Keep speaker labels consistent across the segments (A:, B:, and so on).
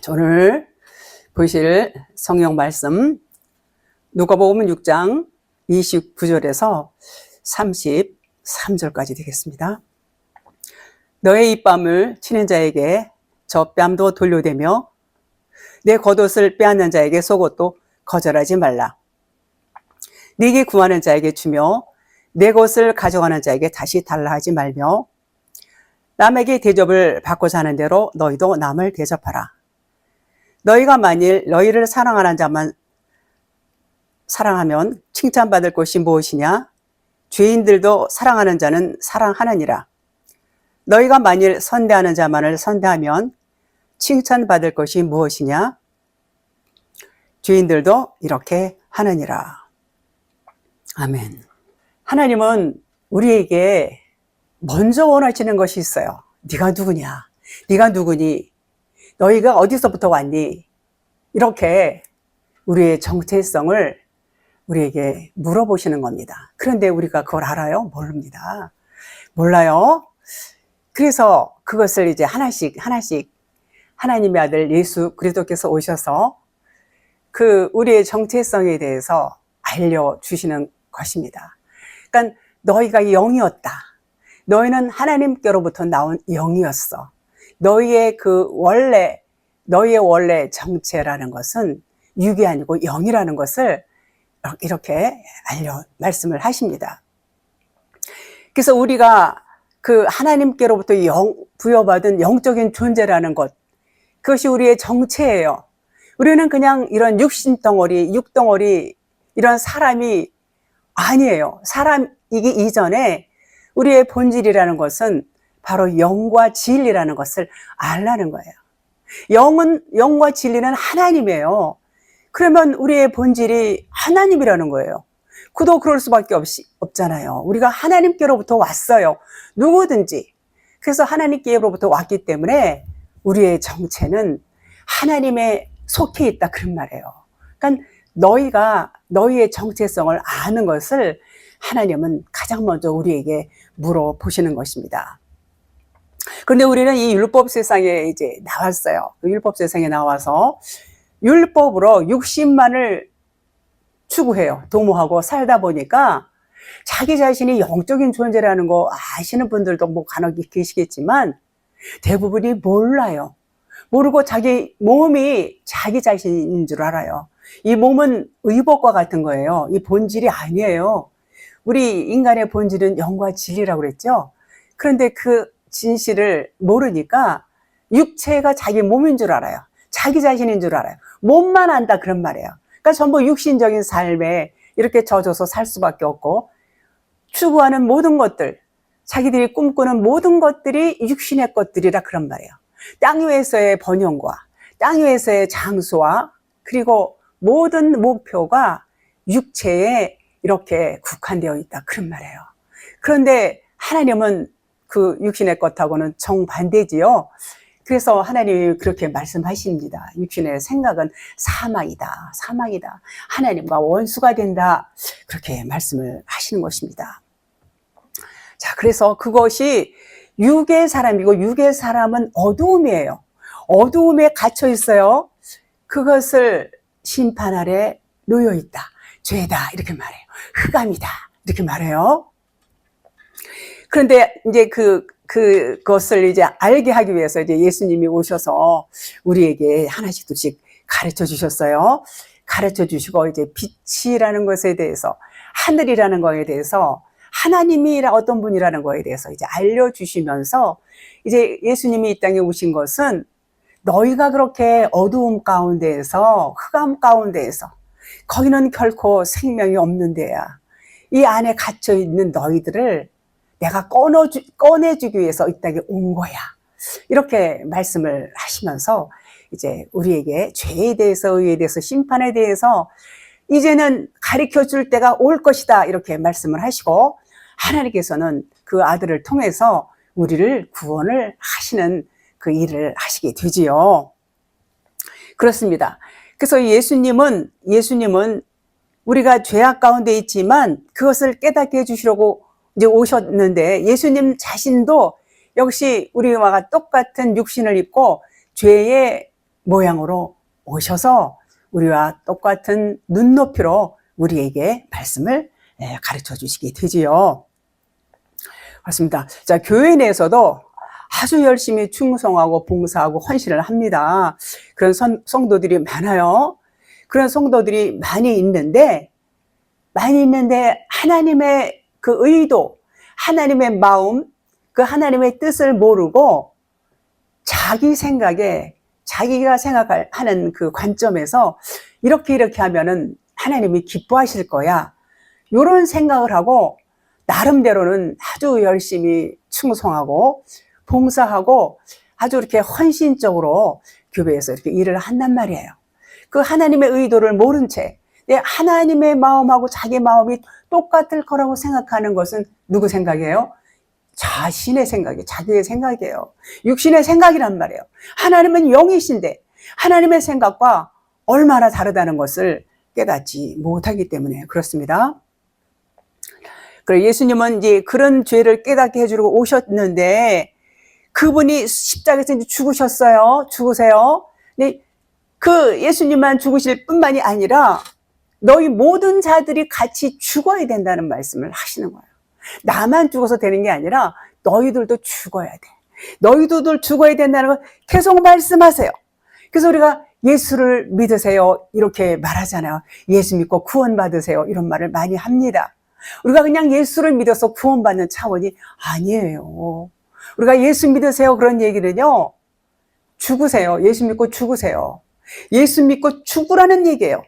A: 오늘 보실 성경 말씀 누가복음 6장 29절에서 33절까지 되겠습니다. 너의 입밤을 치는 자에게 저 뺨도 돌려대며 내 겉옷을 빼앗는 자에게 속옷도 거절하지 말라. 네게 구하는 자에게 주며 내 것을 가져가는 자에게 다시 달라 하지 말며 남에게 대접을 받고 사는 대로 너희도 남을 대접하라. 너희가 만일 너희를 사랑하는 자만 사랑하면 칭찬받을 것이 무엇이냐? 죄인들도 사랑하는 자는 사랑하느니라. 너희가 만일 선대하는 자만을 선대하면 칭찬받을 것이 무엇이냐? 죄인들도 이렇게 하느니라. 아멘. 하나님은 우리에게 먼저 원하시는 것이 있어요. 네가 누구냐? 네가 누구니? 너희가 어디서부터 왔니? 이렇게 우리의 정체성을 우리에게 물어보시는 겁니다. 그런데 우리가 그걸 알아요? 모릅니다. 몰라요. 그래서 그것을 이제 하나씩 하나님의 아들 예수 그리스도께서 오셔서 그 우리의 정체성에 대해서 알려주시는 것입니다. 그러니까 너희가 영이었다. 너희는 하나님께로부터 나온 영이었어. 너희의 원래 정체라는 것은 육이 아니고 영이라는 것을 이렇게 말씀을 하십니다. 그래서 우리가 그 하나님께로부터 부여받은 영적인 존재라는 것, 그것이 우리의 정체예요. 우리는 그냥 이런 육덩어리, 이런 사람이 아니에요. 사람이기 이전에 우리의 본질이라는 것은 바로 영과 진리라는 것을 알라는 거예요. 영과 진리는 하나님이에요. 그러면 우리의 본질이 하나님이라는 거예요. 그도 그럴 수밖에 없잖아요. 우리가 하나님께로부터 왔어요. 누구든지. 그래서 하나님께로부터 왔기 때문에 우리의 정체는 하나님에 속해 있다 그런 말이에요. 그러니까 너희의 정체성을 아는 것을 하나님은 가장 먼저 우리에게 물어보시는 것입니다. 그런데 우리는 이 율법 세상에 이제 나왔어요. 그 율법 세상에 나와서 율법으로 육신만을 추구해요. 도모하고 살다 보니까 자기 자신이 영적인 존재라는 거 아시는 분들도 뭐 간혹 계시겠지만 대부분이 몰라요. 모르고 자기 몸이 자기 자신인 줄 알아요. 이 몸은 의복과 같은 거예요. 이 본질이 아니에요. 우리 인간의 본질은 영과 진리라고 그랬죠. 그런데 그 진실을 모르니까 육체가 자기 몸인 줄 알아요. 자기 자신인 줄 알아요. 몸만 안다 그런 말이에요. 그러니까 전부 육신적인 삶에 이렇게 젖어서 살 수밖에 없고 추구하는 모든 것들, 자기들이 꿈꾸는 모든 것들이 육신의 것들이라 그런 말이에요. 땅 위에서의 번영과 땅 위에서의 장수와 그리고 모든 목표가 육체에 이렇게 국한되어 있다 그런 말이에요. 그런데 하나님은 그 육신의 것하고는 정반대지요. 그래서 하나님이 그렇게 말씀하십니다. 육신의 생각은 사망이다. 하나님과 원수가 된다. 그렇게 말씀을 하시는 것입니다. 자, 그래서 그것이 육의 사람이고 육의 사람은 어두움이에요. 어두움에 갇혀 있어요. 그것을 심판 아래 놓여 있다. 죄다 이렇게 말해요. 흑암이다 이렇게 말해요. 그런데 이제 그것을 이제 알게 하기 위해서 이제 예수님이 오셔서 우리에게 하나씩 둘씩 가르쳐 주셨어요. 가르쳐 주시고 이제 빛이라는 것에 대해서 하늘이라는 거에 대해서 하나님이 어떤 분이라는 거에 대해서 이제 알려주시면서 이제 예수님이 이 땅에 오신 것은 너희가 그렇게 어두움 가운데에서 흑암 가운데에서 거기는 결코 생명이 없는 데야. 이 안에 갇혀 있는 너희들을 내가 꺼내주기 위해서 이 땅에 온 거야. 이렇게 말씀을 하시면서 이제 우리에게 죄에 대해서 의에 대해서 심판에 대해서 이제는 가르쳐 줄 때가 올 것이다. 이렇게 말씀을 하시고 하나님께서는 그 아들을 통해서 우리를 구원을 하시는 그 일을 하시게 되지요. 그렇습니다. 그래서 예수님은 우리가 죄악 가운데 있지만 그것을 깨닫게 해주시려고 이제 오셨는데 예수님 자신도 역시 우리와 똑같은 육신을 입고 죄의 모양으로 오셔서 우리와 똑같은 눈높이로 우리에게 말씀을 가르쳐 주시게 되지요. 그렇습니다. 자, 교회 내에서도 아주 열심히 충성하고 봉사하고 헌신을 합니다. 그런 성도들이 많아요. 그런 성도들이 많이 있는데 하나님의 그 의도, 하나님의 마음, 그 하나님의 뜻을 모르고 자기 생각에 자기가 생각하는 그 관점에서 이렇게 하면은 하나님이 기뻐하실 거야. 이런 생각을 하고 나름대로는 아주 열심히 충성하고 봉사하고 아주 이렇게 헌신적으로 교회에서 이렇게 일을 한단 말이에요. 그 하나님의 의도를 모른 채 하나님의 마음하고 자기 마음이 똑같을 거라고 생각하는 것은 누구 생각이에요? 자신의 생각이에요. 자기의 생각이에요. 육신의 생각이란 말이에요. 하나님은 영이신데 하나님의 생각과 얼마나 다르다는 것을 깨닫지 못하기 때문에 그렇습니다. 그리고 예수님은 이제 그런 죄를 깨닫게 해주려고 오셨는데 그분이 십자가에서 이제 죽으셨어요. 죽으세요. 근데 그 예수님만 죽으실 뿐만이 아니라 너희 모든 자들이 같이 죽어야 된다는 말씀을 하시는 거예요. 나만 죽어서 되는 게 아니라 너희들도 죽어야 돼. 너희들도 죽어야 된다는 걸 계속 말씀하세요. 그래서 우리가 예수를 믿으세요 이렇게 말하잖아요. 예수 믿고 구원받으세요 이런 말을 많이 합니다. 우리가 그냥 예수를 믿어서 구원받는 차원이 아니에요. 우리가 예수 믿으세요 그런 얘기는요, 죽으세요. 예수 믿고 죽으세요. 예수 믿고 죽으라는 얘기예요.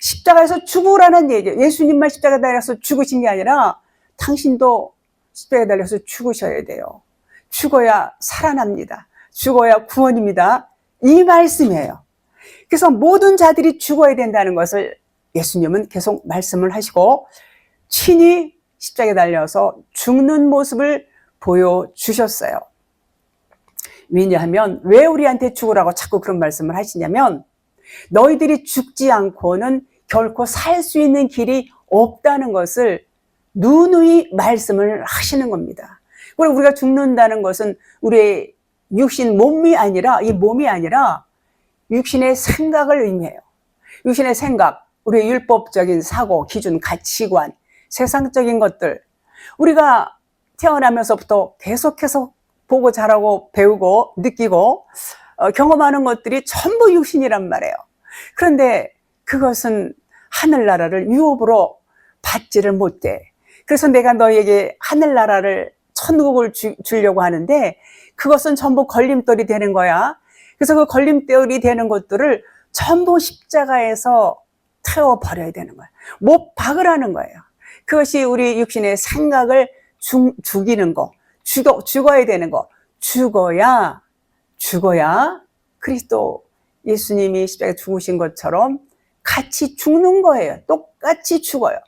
A: 십자가에서 죽으라는 얘기예요. 예수님만 십자가에 달려서 죽으신 게 아니라 당신도 십자가에 달려서 죽으셔야 돼요. 죽어야 살아납니다. 죽어야 구원입니다. 이 말씀이에요. 그래서 모든 자들이 죽어야 된다는 것을 예수님은 계속 말씀을 하시고 친히 십자가에 달려서 죽는 모습을 보여주셨어요. 왜냐하면 왜 우리한테 죽으라고 자꾸 그런 말씀을 하시냐면 너희들이 죽지 않고는 결코 살 수 있는 길이 없다는 것을 누누이 말씀을 하시는 겁니다. 그리고 우리가 죽는다는 것은 우리의 육신 몸이 아니라 이 몸이 아니라 육신의 생각을 의미해요. 육신의 생각, 우리의 율법적인 사고, 기준, 가치관, 세상적인 것들 우리가 태어나면서부터 계속해서 보고 자라고 배우고 느끼고 경험하는 것들이 전부 육신이란 말이에요. 그런데 그것은 하늘나라를 유업으로 받지를 못해. 그래서 내가 너에게 하늘나라를 천국을 주려고 하는데 그것은 전부 걸림돌이 되는 거야. 그래서 그 걸림돌이 되는 것들을 전부 십자가에서 태워버려야 되는 거야. 못 박으라는 거예요. 그것이 우리 육신의 생각을 죽이는 거, 죽어야 되는 거, 죽어야 그리스도 예수님이 십자가에 죽으신 것처럼 같이 죽는 거예요. 똑같이 죽어요.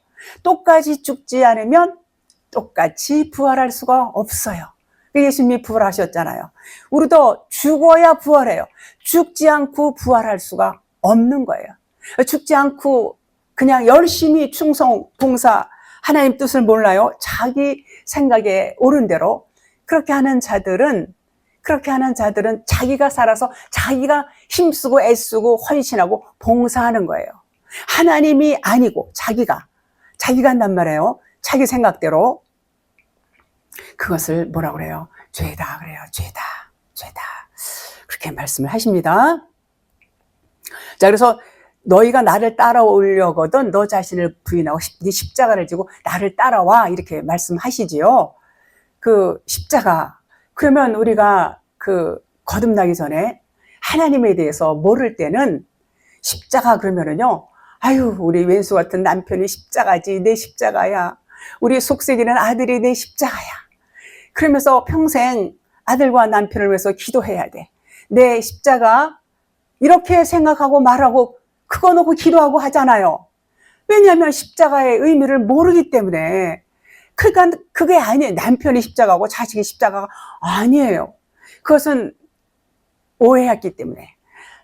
A: 똑같이 죽지 않으면 똑같이 부활할 수가 없어요. 예수님이 부활하셨잖아요. 우리도 죽어야 부활해요. 죽지 않고 부활할 수가 없는 거예요. 죽지 않고 그냥 열심히 충성, 봉사, 하나님 뜻을 몰라요. 자기 생각에 옳은 대로 그렇게 하는 자들은 자기가 살아서 자기가 힘쓰고 애쓰고 헌신하고 봉사하는 거예요. 하나님이 아니고 자기가 한단 말이에요. 자기 생각대로. 그것을 뭐라고 그래요? 죄다 그래요. 죄다. 그렇게 말씀을 하십니다. 자, 그래서 너희가 나를 따라오려거든 너 자신을 부인하고 네 십자가를 지고 나를 따라와 이렇게 말씀하시지요. 그 십자가. 그러면 우리가 그 거듭나기 전에 하나님에 대해서 모를 때는 십자가 그러면은요, 아유 우리 왼수 같은 남편이 십자가지, 내 십자가야. 우리 속삭이는 아들이 내 십자가야. 그러면서 평생 아들과 남편을 위해서 기도해야 돼. 내 십자가 이렇게 생각하고 말하고 그거 놓고 기도하고 하잖아요. 왜냐하면 십자가의 의미를 모르기 때문에. 그러니까 그게 아니에요. 남편이 십자가고 자식이 십자가가 아니에요. 그것은 오해했기 때문에,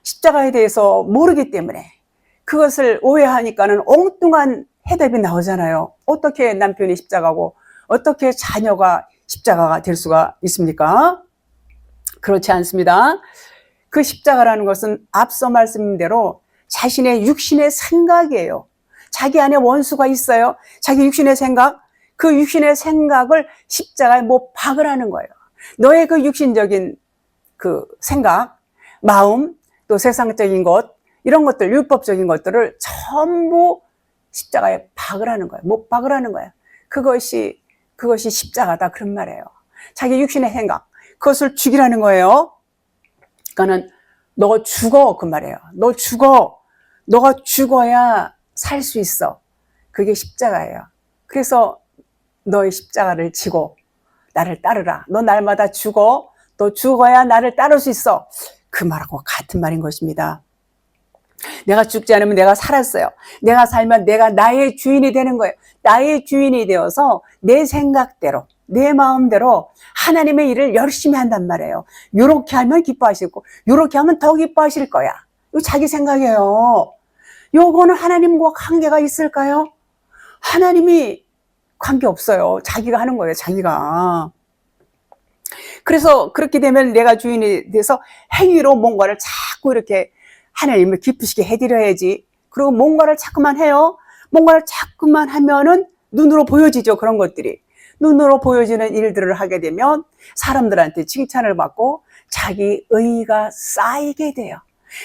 A: 십자가에 대해서 모르기 때문에 그것을 오해하니까는 엉뚱한 해답이 나오잖아요. 어떻게 남편이 십자가고 어떻게 자녀가 십자가가 될 수가 있습니까? 그렇지 않습니다. 그 십자가라는 것은 앞서 말씀인 대로 자신의 육신의 생각이에요. 자기 안에 원수가 있어요. 자기 육신의 생각, 그 육신의 생각을 십자가에 못 박으라는 거예요. 너의 그 육신적인 그 생각, 마음, 또 세상적인 것, 이런 것들, 율법적인 것들을 전부 십자가에 박으라는 거예요. 못 박으라는 거예요. 그것이 십자가다, 그런 말이에요. 자기 육신의 생각, 그것을 죽이라는 거예요. 그러니까는 너 죽어, 그 말이에요. 너 죽어. 너가 죽어야 살 수 있어. 그게 십자가예요. 그래서 너의 십자가를 지고 나를 따르라. 너 날마다 죽어. 너 죽어야 나를 따를 수 있어. 그 말하고 같은 말인 것입니다. 내가 죽지 않으면 내가 살았어요. 내가 살면 내가 나의 주인이 되는 거예요. 나의 주인이 되어서 내 생각대로, 내 마음대로 하나님의 일을 열심히 한단 말이에요. 요렇게 하면 기뻐하시고 요렇게 하면 더 기뻐하실 거야. 이거 자기 생각이에요. 요거는 하나님과 관계가 있을까요? 하나님이 관계없어요. 자기가 하는 거예요. 자기가. 그래서 그렇게 되면 내가 주인이 돼서 행위로 뭔가를 자꾸 이렇게 하나님을 기쁘시게 해드려야지. 그리고 뭔가를 자꾸만 해요. 뭔가를 자꾸만 하면은 눈으로 보여지죠. 그런 것들이. 눈으로 보여지는 일들을 하게 되면 사람들한테 칭찬을 받고 자기 의의가 쌓이게 돼요.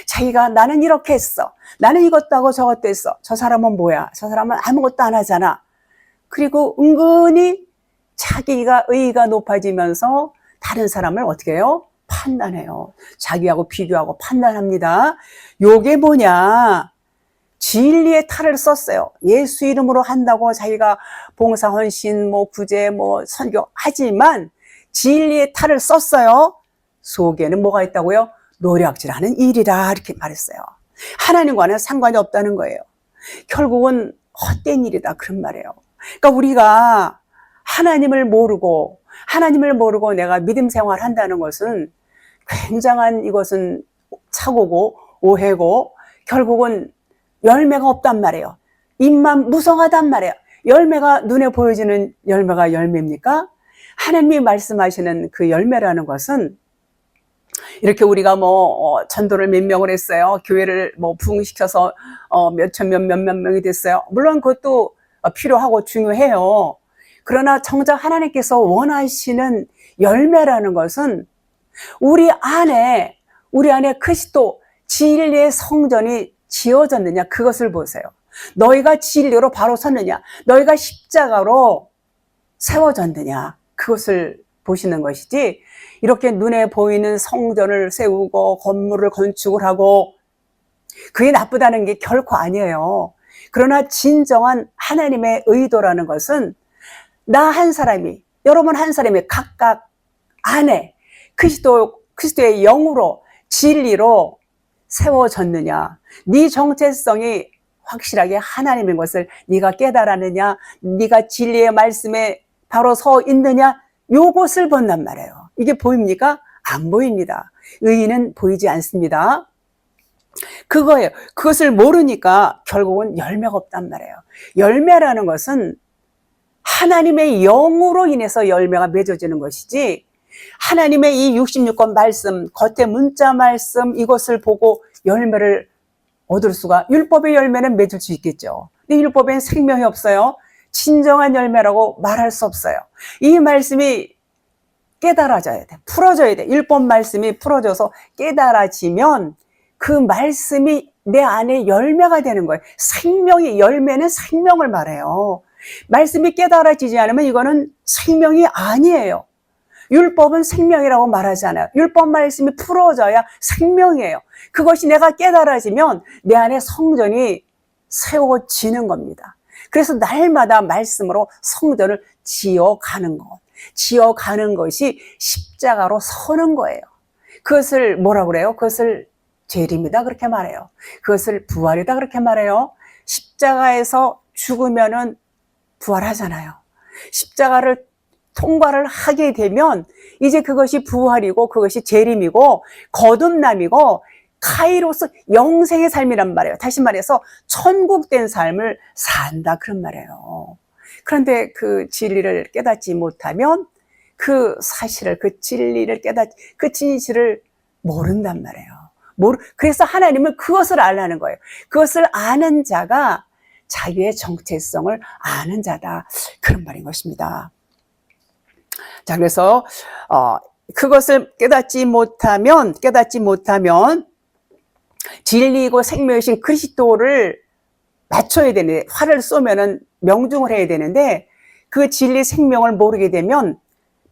A: 자기가 나는 이렇게 했어. 나는 이것도 하고 저것도 했어. 저 사람은 뭐야? 저 사람은 아무것도 안 하잖아. 그리고 은근히 자기가 의의가 높아지면서 다른 사람을 어떻게 해요? 판단해요. 자기하고 비교하고 판단합니다. 요게 뭐냐? 진리의 탈을 썼어요. 예수 이름으로 한다고 자기가 봉사, 헌신, 구제, 선교 하지만 진리의 탈을 썼어요. 속에는 뭐가 있다고요? 노략질하는 일이라 이렇게 말했어요. 하나님과는 상관이 없다는 거예요. 결국은 헛된 일이다, 그런 말이에요. 그러니까 우리가 하나님을 모르고 내가 믿음 생활 한다는 것은 굉장한 이것은 착오고 오해고 결국은 열매가 없단 말이에요. 입만 무성하단 말이에요. 열매가 눈에 보여지는 열매가 열매입니까? 하나님이 말씀하시는 그 열매라는 것은 이렇게 우리가 전도를 몇 명을 했어요. 교회를 부흥시켜서 몇천 몇 명이 됐어요. 물론 그것도 필요하고 중요해요. 그러나 정작 하나님께서 원하시는 열매라는 것은 우리 안에 그리스도 진리의 성전이 지어졌느냐, 그것을 보세요. 너희가 진리로 바로 섰느냐, 너희가 십자가로 세워졌느냐, 그것을 보시는 것이지, 이렇게 눈에 보이는 성전을 세우고 건물을 건축을 하고 그게 나쁘다는 게 결코 아니에요. 그러나 진정한 하나님의 의도라는 것은 나 한 사람이, 여러분 한 사람이 각각 안에 그리스도의 영으로 진리로 세워졌느냐, 네 정체성이 확실하게 하나님인 것을 네가 깨달았느냐, 네가 진리의 말씀에 바로 서 있느냐, 요것을 본단 말이에요. 이게 보입니까? 안 보입니다. 의의는 보이지 않습니다. 그거예요. 그것을 모르니까 결국은 열매가 없단 말이에요. 열매라는 것은 하나님의 영으로 인해서 열매가 맺어지는 것이지, 하나님의 이 66권 말씀, 겉에 문자 말씀, 이것을 보고 열매를 얻을 수가, 율법의 열매는 맺을 수 있겠죠. 근데 율법엔 생명이 없어요. 진정한 열매라고 말할 수 없어요. 이 말씀이 깨달아져야 돼. 풀어져야 돼. 율법 말씀이 풀어져서 깨달아지면 그 말씀이 내 안에 열매가 되는 거예요. 열매는 생명을 말해요. 말씀이 깨달아지지 않으면 이거는 생명이 아니에요. 율법은 생명이라고 말하지 않아요. 율법 말씀이 풀어져야 생명이에요. 그것이 내가 깨달아지면 내 안에 성전이 세워지는 겁니다. 그래서 날마다 말씀으로 성전을 지어가는 것이 십자가로 서는 거예요. 그것을 뭐라고 그래요? 그것을 재림이다 그렇게 말해요. 그것을 부활이다 그렇게 말해요. 십자가에서 죽으면은 부활하잖아요. 십자가를 통과를 하게 되면 이제 그것이 부활이고 그것이 재림이고 거듭남이고 카이로스 영생의 삶이란 말이에요. 다시 말해서 천국된 삶을 산다 그런 말이에요. 그런데 그 진리를 깨닫지 못하면 그 사실을, 그 진리를 그 진실을 모른단 말이에요. 그래서 하나님은 그것을 알라는 거예요. 그것을 아는 자가 자기의 정체성을 아는 자다. 그런 말인 것입니다. 자, 그래서 그것을 깨닫지 못하면 진리이고 생명이신 그리스도를 맞춰야 되는데, 활을 쏘면은 명중을 해야 되는데, 그 진리 생명을 모르게 되면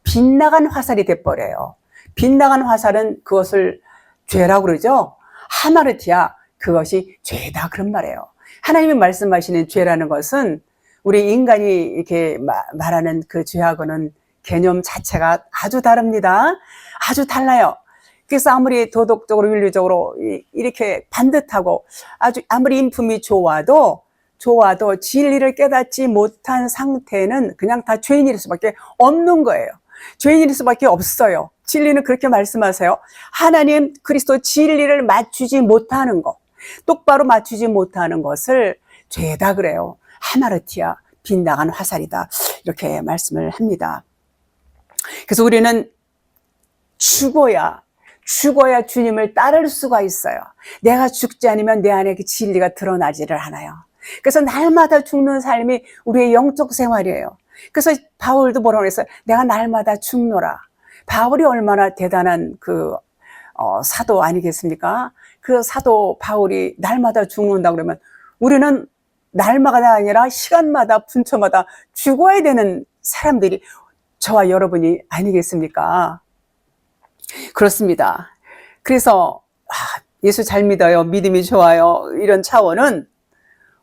A: 빗나간 화살이 돼버려요. 빗나간 화살은 그것을 죄라고 그러죠. 하마르티아, 그것이 죄다 그런 말이에요. 하나님이 말씀하시는 죄라는 것은 우리 인간이 이렇게 말하는 그 죄하고는 개념 자체가 아주 다릅니다. 아주 달라요. 그래서 아무리 도덕적으로 윤리적으로 이렇게 반듯하고 아무리 인품이 좋아도 진리를 깨닫지 못한 상태는 그냥 다 죄인일 수밖에 없는 거예요. 죄인일 수밖에 없어요. 진리는 그렇게 말씀하세요. 하나님 그리스도 진리를 맞추지 못하는 것, 똑바로 맞추지 못하는 것을 죄다 그래요. 하마르티아, 빗나간 화살이다. 이렇게 말씀을 합니다. 그래서 우리는 죽어야 주님을 따를 수가 있어요. 내가 죽지 않으면 내 안에 그 진리가 드러나지를 않아요. 그래서 날마다 죽는 삶이 우리의 영적 생활이에요. 그래서 바울도 뭐라고 했어요? 내가 날마다 죽노라. 바울이 얼마나 대단한 사도 아니겠습니까? 그 사도 바울이 날마다 죽는다 그러면 우리는 날마다 아니라 시간마다 분초마다 죽어야 되는 사람들이 저와 여러분이 아니겠습니까? 그렇습니다. 그래서 예수 잘 믿어요, 믿음이 좋아요, 이런 차원은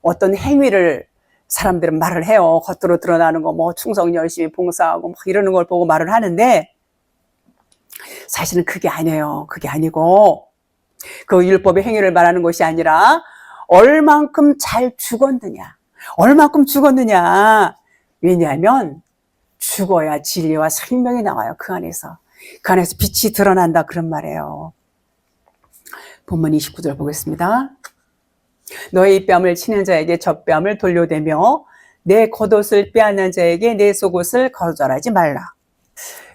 A: 어떤 행위를 사람들은 말을 해요. 겉으로 드러나는 거, 충성 열심히 봉사하고 이러는 걸 보고 말을 하는데, 사실은 그게 아니에요. 그게 아니고 그 율법의 행위를 말하는 것이 아니라 얼만큼 잘 죽었느냐, 왜냐하면 죽어야 진리와 생명이 나와요. 그 안에서 빛이 드러난다, 그런 말이에요. 본문 29절 보겠습니다. 너의 이 뺨을 치는 자에게 저 뺨을 돌려대며 내 겉옷을 빼앗는 자에게 내 속옷을 거절하지 말라.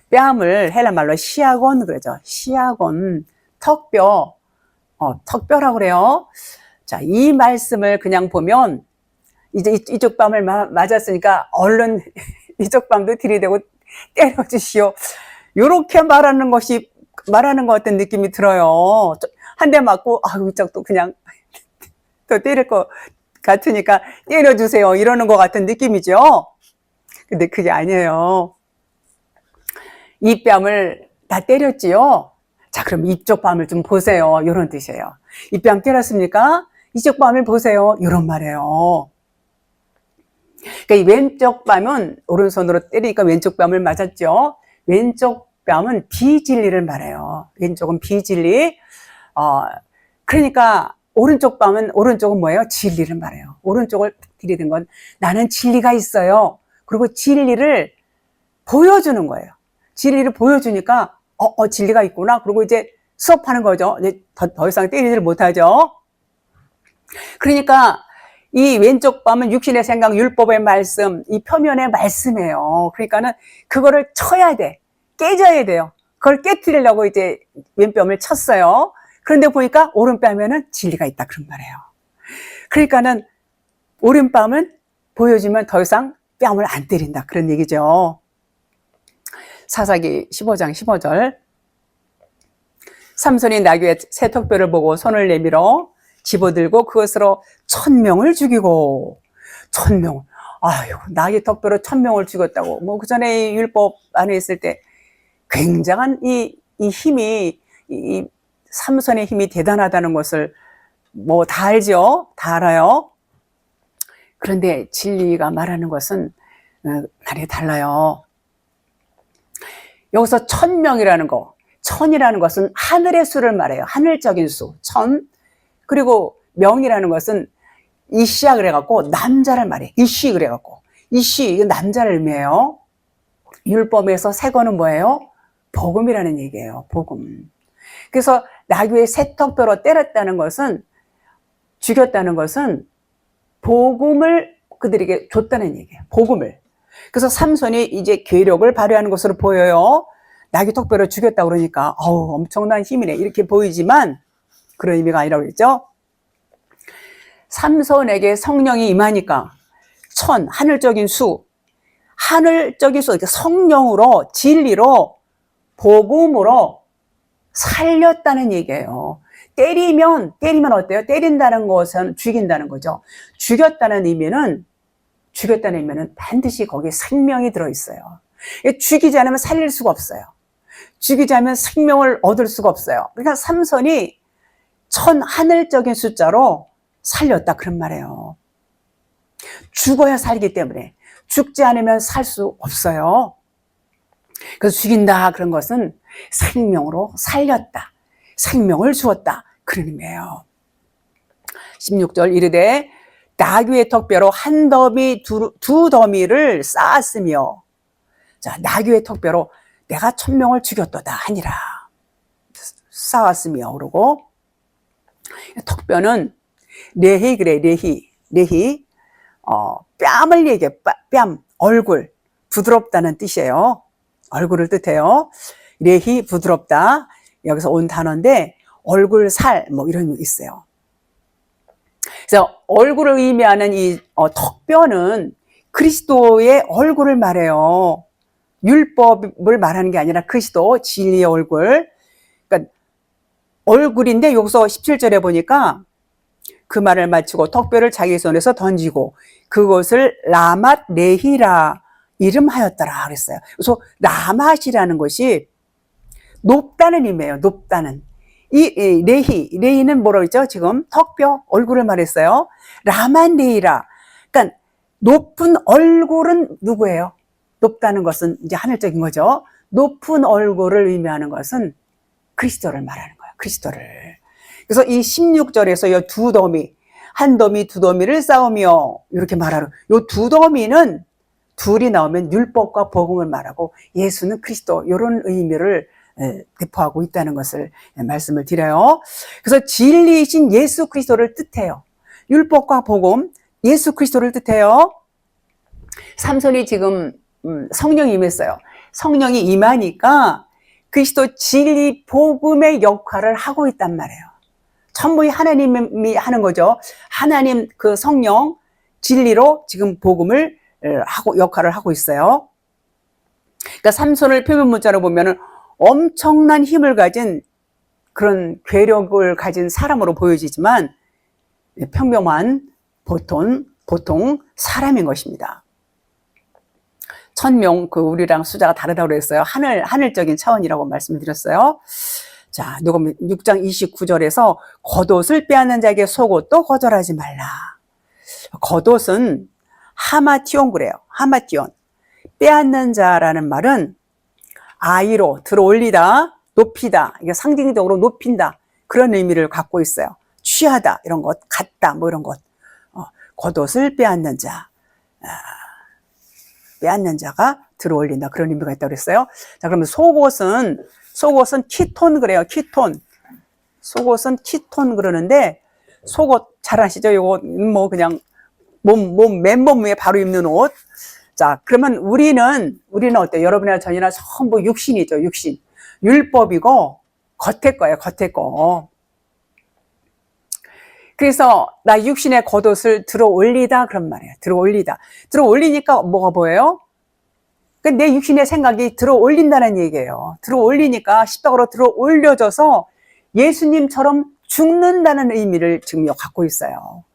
A: 뺨을 헬라말로 시아곤 그러죠. 시아곤, 턱뼈라고 그래요. 자, 이 말씀을 그냥 보면 이제 이쪽 뺨을 맞았으니까 얼른 이쪽 뺨도 들이대고 때려주시오. 요렇게 말하는 것 같은 느낌이 들어요. 한 대 맞고 이쪽도 그냥 또 때릴 것 같으니까 때려주세요, 이러는 것 같은 느낌이죠. 근데 그게 아니에요. 이 뺨을 다 때렸지요. 자, 그럼 이쪽 뺨을 좀 보세요, 이런 뜻이에요. 이 뺨 때렸습니까? 이쪽 뺨을 보세요, 이런 말이에요. 그러니까 이 왼쪽 뺨은 오른손으로 때리니까 왼쪽 뺨을 맞았죠. 왼쪽 뺨은 비진리를 말해요. 왼쪽은 비진리. 그러니까 오른쪽은 뭐예요? 진리를 말해요. 오른쪽을 들이댄 건 나는 진리가 있어요. 그리고 진리를 보여주는 거예요. 진리를 보여주니까 진리가 있구나. 그리고 이제 수업하는 거죠. 이제 더 이상 때리지를 못하죠. 그러니까 이 왼쪽 뺨은 육신의 생각, 율법의 말씀, 이 표면의 말씀이에요. 그러니까는 그거를 쳐야 돼. 깨져야 돼요. 그걸 깨트리려고 이제 왼뺨을 쳤어요. 그런데 보니까 오른뺨에는 진리가 있다, 그런 말이에요. 그러니까는 오른뺨은 보여주면 더 이상 뺨을 안 때린다, 그런 얘기죠. 사사기 15장 15절. 삼손이 나귀의 새 턱뼈를 보고 손을 내밀어 집어들고 그것으로 1000명을 죽이고. 1000명. 나귀 턱뼈로 1000명을 죽였다고. 그 전에 이 율법 안에 있을 때 굉장한 이 힘이, 이 삼손의 힘이 대단하다는 것을 다 알죠? 다 알아요. 그런데 진리가 말하는 것은 많이 달라요. 여기서 1000명이라는 거, 1000이라는 것은 하늘의 수를 말해요. 하늘적인 수, 1000. 그리고 명이라는 것은 이시야 그래갖고 남자를 말해. 이시 그래갖고. 이시, 이거 남자를 의미해요. 율법에서 새 거는 뭐예요? 복음이라는 얘기예요. 복음. 그래서 나귀의 새 턱뼈로 때렸다는 것은, 죽였다는 것은 복음을 그들에게 줬다는 얘기예요. 복음을. 그래서 삼손이 이제 괴력을 발휘하는 것으로 보여요. 나귀 턱뼈로 죽였다 그러니까 엄청난 힘이네, 이렇게 보이지만 그런 의미가 아니라고 그랬죠. 삼손에게 성령이 임하니까 하늘적인 수, 그러니까 성령으로, 진리로, 복음으로 살렸다는 얘기예요. 때리면 어때요? 때린다는 것은 죽인다는 거죠. 죽였다는 의미는 반드시 거기에 생명이 들어있어요. 죽이지 않으면 살릴 수가 없어요. 죽이지 않으면 생명을 얻을 수가 없어요. 그러니까 삼손이 하늘적인 숫자로 살렸다, 그런 말이에요. 죽어야 살기 때문에, 죽지 않으면 살 수 없어요. 그래서 죽인다, 그런 것은 생명으로 살렸다, 생명을 주었다, 그런 의미예요. 16절 이르되 나귀의 턱뼈로 한 더미 두 더미를 쌓았으며, 자, 나귀의 턱뼈로 내가 1000명을 죽였도다 하니라. 쌓았으며, 그러고 턱뼈는 레히, 그래, 레히. 뺨을 얘기해. 뺨, 얼굴, 부드럽다는 뜻이에요. 얼굴을 뜻해요. 레히, 부드럽다. 여기서 온 단어인데, 얼굴, 살, 이런 의미 있어요. 그래서 얼굴을 의미하는 이 턱뼈는 그리스도의 얼굴을 말해요. 율법을 말하는 게 아니라 그리스도 진리의 얼굴. 그러니까 얼굴인데 여기서 17절에 보니까 그 말을 마치고 턱뼈를 자기 손에서 던지고 그것을 라맛 레히라 이름하였더라 그랬어요. 그래서 라맛이라는 것이 높다는 의미예요. 높다는. 이 레히는 뭐라고 했죠? 지금 턱뼈, 얼굴을 말했어요. 라만 레히라. 그러니까 높은 얼굴은 누구예요? 높다는 것은 이제 하늘적인 거죠. 높은 얼굴을 의미하는 것은 그리스도를 말하는 거예요. 그리스도를. 그래서 이 16절에서 이 두 더미, 한 더미, 두 더미를 쌓으며 이렇게 말하는, 이 두 더미는 둘이 나오면 율법과 복음을 말하고 예수는 그리스도, 이런 의미를 대표하고 있다는 것을 말씀을 드려요. 그래서 진리이신 예수 그리스도를 뜻해요. 율법과 복음, 예수 그리스도를 뜻해요. 삼손이 지금 성령이 임했어요. 성령이 임하니까 그리스도 진리 복음의 역할을 하고 있단 말이에요. 전부 하나님이 하는 거죠. 하나님 그 성령 진리로 지금 복음을 하고 역할을 하고 있어요. 그러니까 삼손을 표면 문자로 보면은 엄청난 힘을 가진 그런 괴력을 가진 사람으로 보여지지만 평범한 보통 사람인 것입니다. 1000명, 우리랑 숫자가 다르다고 그랬어요. 하늘적인 차원이라고 말씀을 드렸어요. 자, 누가복음 6장 29절에서 겉옷을 빼앗는 자에게 속옷도 거절하지 말라. 겉옷은 하마티온 그래요. 하마티온. 빼앗는 자라는 말은 아이로 들어올리다, 높이다, 이게 상징적으로 높인다, 그런 의미를 갖고 있어요. 취하다, 이런 것, 갖다, 이런 것. 겉옷을 빼앗는 자, 빼앗는 자가 들어올린다, 그런 의미가 있다고 그랬어요. 자, 그러면 속옷은 키톤 그래요. 키톤. 속옷은 키톤 그러는데, 속옷 잘 아시죠? 이거 그냥 맨몸 위에 바로 입는 옷. 자, 그러면 우리는 어때요? 여러분이나 전이나 전부 육신이죠, 육신. 율법이고, 겉에 거예요, 겉에 거. 그래서, 나 육신의 겉옷을 들어 올리다, 그런 말이에요. 들어 올리니까 뭐가 보여요? 내 육신의 생각이 들어 올린다는 얘기예요. 들어 올리니까 십자가로 들어 올려져서 예수님처럼 죽는다는 의미를 지금 갖고 있어요.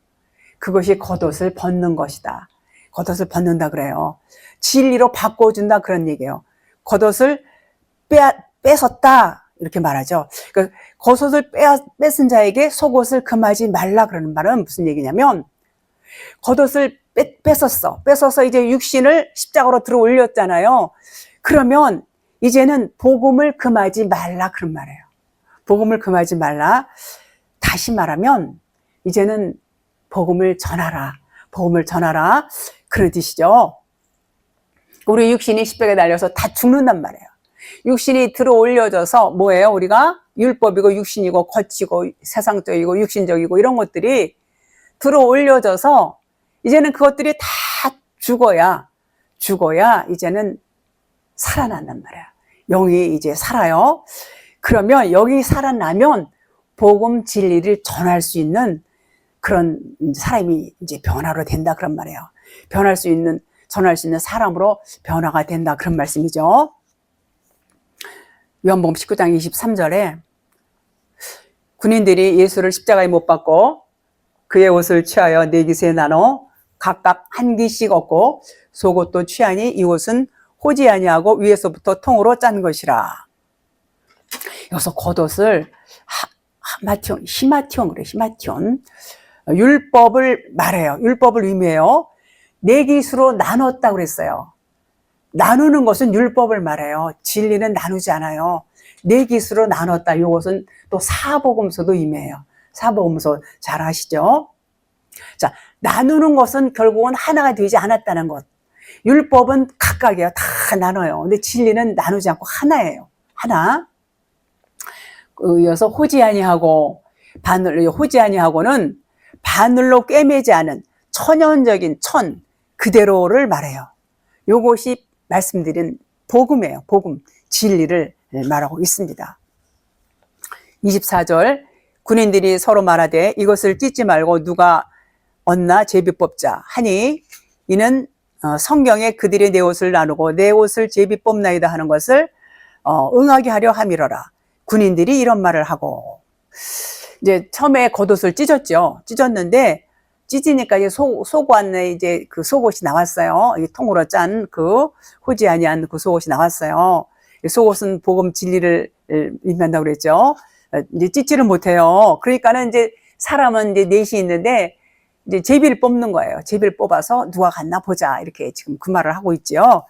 A: 그것이 겉옷을 벗는 것이다. 겉옷을 벗는다 그래요. 진리로 바꿔준다, 그런 얘기예요. 겉옷을 뺏었다, 이렇게 말하죠. 그러니까 겉옷을 뺏은 자에게 속옷을 금하지 말라, 그러는 말은 무슨 얘기냐면, 겉옷을 뺏어서 이제 육신을 십자가로 들어 올렸잖아요. 그러면 이제는 복음을 금하지 말라, 그런 말이에요. 복음을 금하지 말라. 다시 말하면 이제는 복음을 전하라, 그런 뜻이죠. 우리 육신이 십자가에 달려서 다 죽는단 말이에요. 육신이 들어 올려져서 뭐예요? 우리가 율법이고 육신이고 거치고 세상적이고 육신적이고 이런 것들이 들어 올려져서 이제는 그것들이 다 죽어야 이제는 살아난단 말이야. 영이 이제 살아요. 그러면 여기 살아나면 복음 진리를 전할 수 있는 그런 사람이 이제 변화로 된다 그런 말이에요. 전할 수 있는 사람으로 변화가 된다 그런 말씀이죠. 요한복음 19장 23절에 군인들이 예수를 십자가에 못 박고 그의 옷을 취하여 네 깃에 나눠 각각 한 깃씩 얻고 속옷도 취하니 이 옷은 호지 아니하고 위에서부터 통으로 짠 것이라. 여기서 겉옷을 히마티온 그래, 히마티온. 율법을 말해요. 율법을 의미해요. 네 깃으로 나눴다고 그랬어요. 나누는 것은 율법을 말해요. 진리는 나누지 않아요. 네 깃으로 나눴다. 이것은 또 사복음서도 의미해요. 사복음서 잘 아시죠? 자, 나누는 것은 결국은 하나가 되지 않았다는 것. 율법은 각각이에요. 다 나눠요. 근데 진리는 나누지 않고 하나예요. 하나. 이어서 호지 아니하고 호지 아니하고는 바늘로 꿰매지 않은 천연적인 그대로를 말해요. 요것이 말씀드린 복음이에요. 복음, 진리를 말하고 있습니다. 24절 군인들이 서로 말하되 이것을 찢지 말고 누가 얻나 제비 뽑자 하니 이는 성경에 그들이 내 옷을 나누고 내 옷을 제비 뽑나이다 하는 것을 응하게 하려 함이러라. 군인들이 이런 말을 하고 이제 처음에 겉옷을 찢었는데 찢으니까 이제 속옷 안에 이제 그 속옷이 나왔어요. 통으로 짠 그 호지 아니한 그 속옷이 나왔어요. 속옷은 복음 진리를 의미한다고 그랬죠. 이제 찢지를 못해요. 그러니까는 이제 사람은 이제 넷이 있는데 이제 제비를 뽑는 거예요. 제비를 뽑아서 누가 갔나 보자. 이렇게 지금 그 말을 하고 있죠.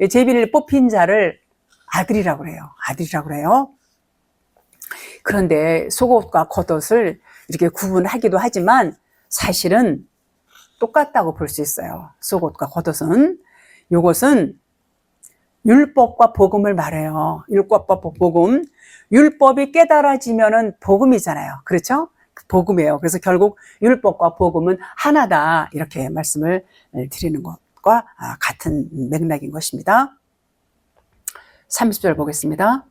A: 제비를 뽑힌 자를 아들이라고 그래요. 아들이라고 그래요. 그런데 속옷과 겉옷을 이렇게 구분하기도 하지만 사실은 똑같다고 볼 수 있어요. 속옷과 겉옷은. 요것은 율법과 복음을 말해요. 율법과 복음. 율법이 깨달아지면은 복음이잖아요. 그렇죠? 복음이에요. 그래서 결국 율법과 복음은 하나다. 이렇게 말씀을 드리는 것과 같은 맥락인 것입니다. 30절 보겠습니다.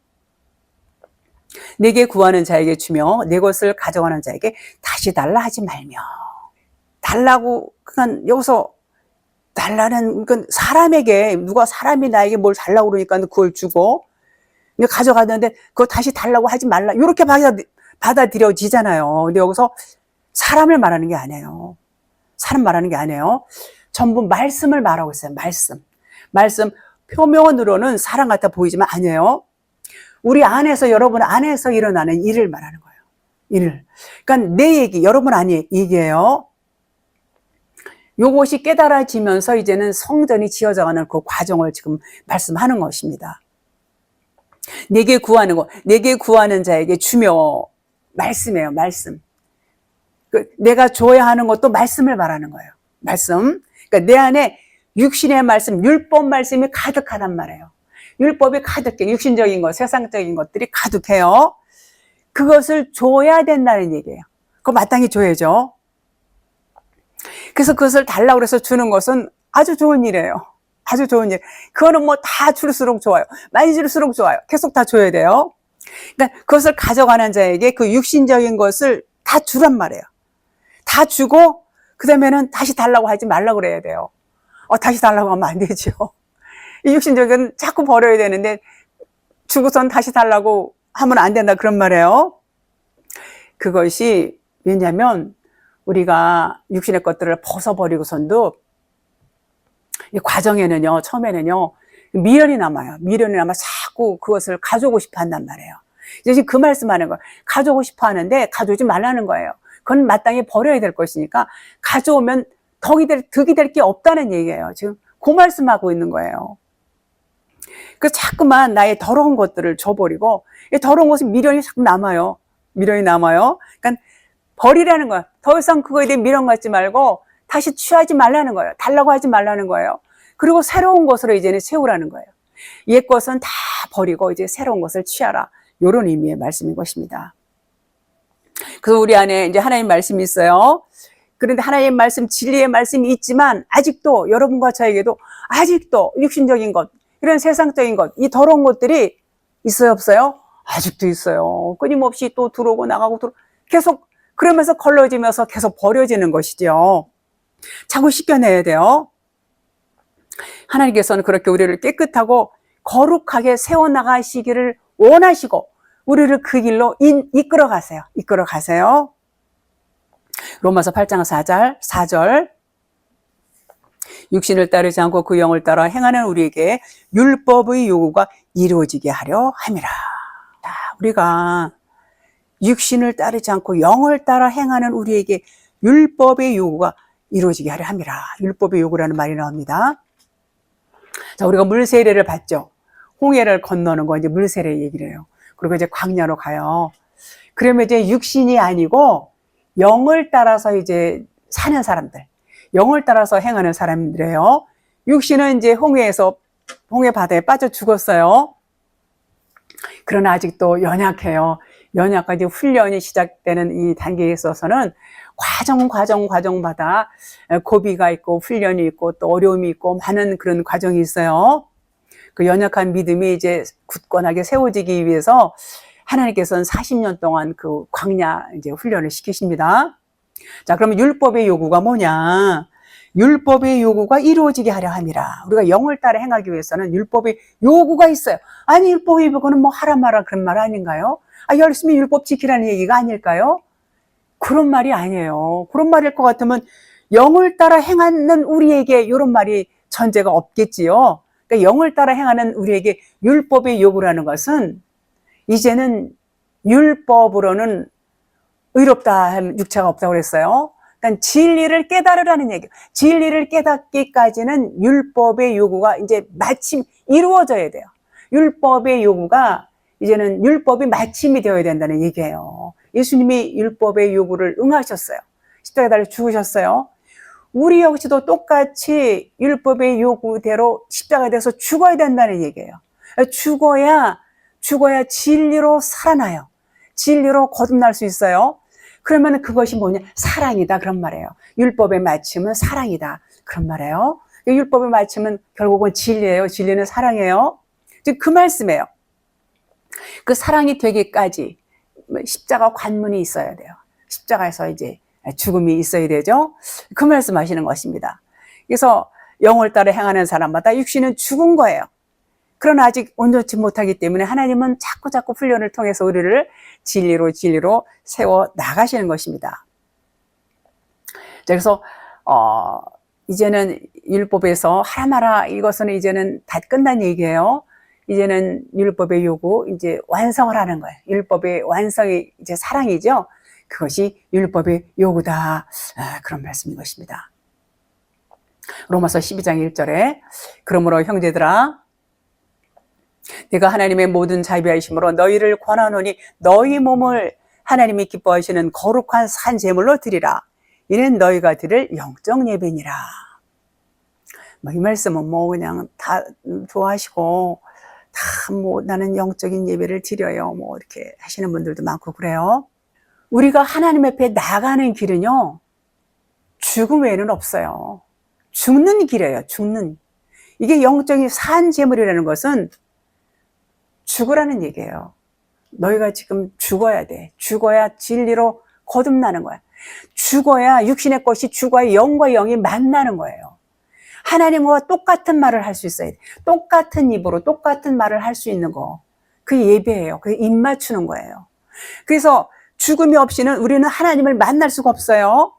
A: 내게 구하는 자에게 주며 내 것을 가져가는 자에게 다시 달라 하지 말며. 달라고 그냥 여기서 달라는 그러니까 사람에게 누가 사람이 나에게 뭘 달라고 그러니까 그걸 주고 가져가는데 그거 다시 달라고 하지 말라. 이렇게 받아들여지잖아요. 근데 여기서 사람을 말하는 게 아니에요. 사람 말하는 게 아니에요. 전부 말씀을 말하고 있어요. 말씀 표면으로는 사람 같아 보이지만 아니에요. 우리 안에서 여러분 안에서 일어나는 일을 말하는 거예요. 일을. 그러니까 내 얘기 여러분 안에 얘기예요. 요것이 깨달아지면서 이제는 성전이 지어져가는 그 과정을 지금 말씀하는 것입니다. 내게 구하는 거, 내게 구하는 자에게 주며 말씀이에요. 말씀. 내가 줘야 하는 것도 말씀을 말하는 거예요. 말씀. 그러니까 내 안에 육신의 말씀, 율법 말씀이 가득하단 말이에요. 율법이 가득해. 육신적인 것, 세상적인 것들이 가득해요. 그것을 줘야 된다는 얘기예요. 그거 마땅히 줘야죠. 그래서 그것을 달라고 해서 주는 것은 아주 좋은 일이에요. 아주 좋은 일. 그거는 뭐 다 줄수록 좋아요. 많이 줄수록 좋아요. 계속 다 줘야 돼요. 그러니까 그것을 가져가는 자에게 그 육신적인 것을 다 주란 말이에요. 다 주고 그 다음에는 다시 달라고 하지 말라고 그래야 돼요. 다시 달라고 하면 안 되죠. 이 육신적인 자꾸 버려야 되는데 주고선 다시 달라고 하면 안 된다 그런 말이에요. 그것이 왜냐하면 우리가 육신의 것들을 벗어버리고선도 이 과정에는요, 처음에는요, 미련이 남아요. 미련이 남아 자꾸 그것을 가져오고 싶어 한단 말이에요. 이제 지금 그 말씀하는 거예요. 가져오고 싶어 하는데 가져오지 말라는 거예요. 그건 마땅히 버려야 될 것이니까 가져오면 득이 될 게 없다는 얘기예요. 지금 그 말씀하고 있는 거예요. 그 자꾸만 나의 더러운 것들을 줘버리고, 이 더러운 것은 미련이 자꾸 남아요. 미련이 남아요. 그러니까 버리라는 거예요. 더 이상 그거에 대해 미련 갖지 말고 다시 취하지 말라는 거예요. 달라고 하지 말라는 거예요. 그리고 새로운 것으로 이제는 채우라는 거예요. 옛 것은 다 버리고 이제 새로운 것을 취하라. 이런 의미의 말씀인 것입니다. 그래서 우리 안에 이제 하나님 말씀이 있어요. 그런데 하나님 말씀, 진리의 말씀이 있지만 아직도 여러분과 저에게도 아직도 육신적인 것, 이런 세상적인 것, 이 더러운 것들이 있어요, 없어요? 아직도 있어요. 끊임없이 또 들어오고 나가고 계속 그러면서 걸러지면서 계속 버려지는 것이죠. 자꾸 씻겨내야 돼요. 하나님께서는 그렇게 우리를 깨끗하고 거룩하게 세워나가시기를 원하시고 우리를 그 길로 이끌어 가세요. 이끌어 가세요. 로마서 8장 4절 육신을 따르지 않고 그 영을 따라 행하는 우리에게 율법의 요구가 이루어지게 하려 함이라. 우리가 육신을 따르지 않고 영을 따라 행하는 우리에게 율법의 요구가 이루어지게 하려 함이라. 율법의 요구라는 말이 나옵니다. 자, 우리가 물세례를 받죠. 홍해를 건너는 거 이제 물세례 얘기를 해요. 그리고 이제 광야로 가요. 그러면 이제 육신이 아니고 영을 따라서 이제 사는 사람들, 영을 따라서 행하는 사람들이에요. 육신은 이제 홍해 바다에 빠져 죽었어요. 그러나 아직도 연약해요. 연약까지 훈련이 시작되는 이 단계에 있어서는 과정마다 고비가 있고 훈련이 있고 또 어려움이 있고 많은 그런 과정이 있어요. 그 연약한 믿음이 이제 굳건하게 세워지기 위해서 하나님께서는 40년 동안 그 광야 이제 훈련을 시키십니다. 자, 그러면 율법의 요구가 뭐냐? 율법의 요구가 이루어지게 하려 함이라. 우리가 영을 따라 행하기 위해서는 율법의 요구가 있어요. 아니, 율법의 요구는 뭐 하라 마라 그런 말 아닌가요? 열심히 율법 지키라는 얘기가 아닐까요? 그런 말이 아니에요. 그런 말일 것 같으면 영을 따라 행하는 우리에게 이런 말이 전제가 없겠지요. 그러니까 영을 따라 행하는 우리에게 율법의 요구라는 것은 이제는 율법으로는 의롭다 하면 육체가 없다고 그랬어요. 그러니까 진리를 깨달으라는 얘기예요. 진리를 깨닫기까지는 율법의 요구가 이제 마침 이루어져야 돼요. 율법의 요구가 이제는 율법이 마침이 되어야 된다는 얘기예요. 예수님이 율법의 요구를 응하셨어요. 십자가에 달려 죽으셨어요. 우리 역시도 똑같이 율법의 요구대로 십자가에 대해서 죽어야 된다는 얘기예요. 죽어야 진리로 살아나요. 진리로 거듭날 수 있어요. 그러면 그것이 뭐냐? 사랑이다 그런 말이에요. 율법의 마침은 사랑이다 그런 말이에요. 율법의 마침은 결국은 진리예요. 진리는 사랑이에요. 즉 그 말씀이에요. 그 사랑이 되기까지 십자가 관문이 있어야 돼요. 십자가에서 이제 죽음이 있어야 되죠. 그 말씀하시는 것입니다. 그래서 영을 따라 행하는 사람마다 육신은 죽은 거예요. 그러나 아직 온전치 못하기 때문에 하나님은 자꾸 훈련을 통해서 우리를 진리로 세워 나가시는 것입니다. 그래서 이제는 율법에서 하나마라 이것은 이제는 다 끝난 얘기예요. 이제는 율법의 요구 이제 완성을 하는 거예요. 율법의 완성이 이제 사랑이죠. 그것이 율법의 요구다. 그런 말씀인 것입니다. 로마서 12장 1절에 그러므로 형제들아 내가 하나님의 모든 자비하심으로 너희를 권하노니 너희 몸을 하나님이 기뻐하시는 거룩한 산 제물로 드리라. 이는 너희가 드릴 영적 예배니라. 이 말씀은 그냥 다 좋아하시고 다 나는 영적인 예배를 드려요. 이렇게 하시는 분들도 많고 그래요. 우리가 하나님 앞에 나가는 길은요, 죽음 외에는 없어요. 죽는 길이에요, 죽는. 이게 영적인 산 제물이라는 것은 죽으라는 얘기예요. 너희가 지금 죽어야 돼. 죽어야 진리로 거듭나는 거야. 죽어야 육신의 것이 죽어야 영과 영이 만나는 거예요. 하나님과 똑같은 말을 할 수 있어야 돼. 똑같은 입으로 똑같은 말을 할 수 있는 거. 그게 예배예요. 그게 입 맞추는 거예요. 그래서 죽음이 없이는 우리는 하나님을 만날 수가 없어요.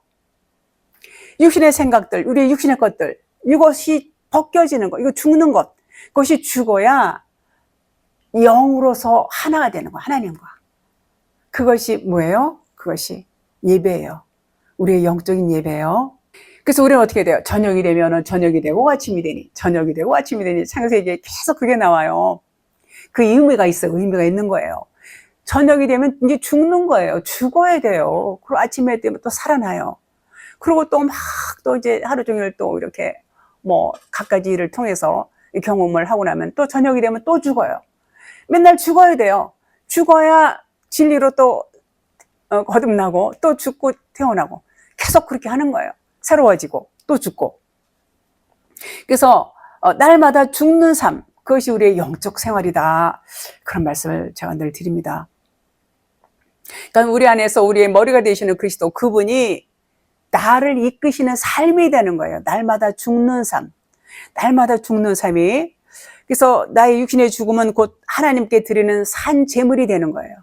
A: 육신의 생각들, 우리의 육신의 것들, 이것이 벗겨지는 것, 이거 죽는 것, 그것이 죽어야 영으로서 하나가 되는 거, 하나님과. 그것이 뭐예요? 그것이 예배예요. 우리의 영적인 예배예요. 그래서 우리는 어떻게 돼요? 저녁이 되면은 저녁이 되고 아침이 되니, 저녁이 되고 아침이 되니, 창세기에 계속 그게 나와요. 그 의미가 있어요. 의미가 있는 거예요. 저녁이 되면 이제 죽는 거예요. 죽어야 돼요. 그리고 아침에 되면 또 살아나요. 그리고 또 이제 하루 종일 또 이렇게 갖가지 일을 통해서 경험을 하고 나면 또 저녁이 되면 또 죽어요. 맨날 죽어야 돼요. 죽어야 진리로 또 거듭나고 또 죽고 태어나고 계속 그렇게 하는 거예요. 새로워지고 또 죽고. 그래서 날마다 죽는 삶, 그것이 우리의 영적 생활이다. 그런 말씀을 제가 늘 드립니다. 그러니까 우리 안에서 우리의 머리가 되시는 그리스도, 그분이 나를 이끄시는 삶이 되는 거예요. 날마다 죽는 삶. 날마다 죽는 삶이. 그래서 나의 육신의 죽음은 곧 하나님께 드리는 산 제물이 되는 거예요.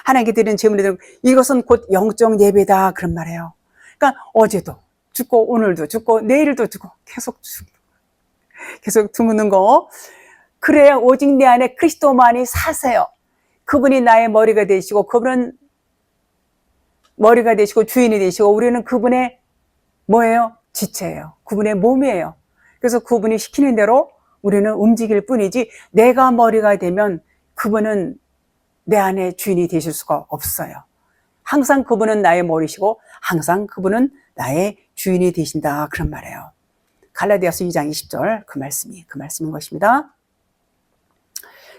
A: 하나님께 드리는 제물이 되는, 이것은 곧 영적 예배다. 그런 말이에요. 그러니까 어제도 죽고 오늘도 죽고 내일도 죽고 계속 죽는 거. 그래야 오직 내 안에 그리스도만이 사세요. 그분이 나의 머리가 되시고, 그분은 머리가 되시고 주인이 되시고, 우리는 그분의 뭐예요? 지체예요. 그분의 몸이에요. 그래서 그분이 시키는 대로 우리는 움직일 뿐이지, 내가 머리가 되면 그분은 내 안에 주인이 되실 수가 없어요. 항상 그분은 나의 머리시고 항상 그분은 나의 주인이 되신다. 그런 말이에요. 갈라디아서 2장 20절 그 말씀인 것입니다.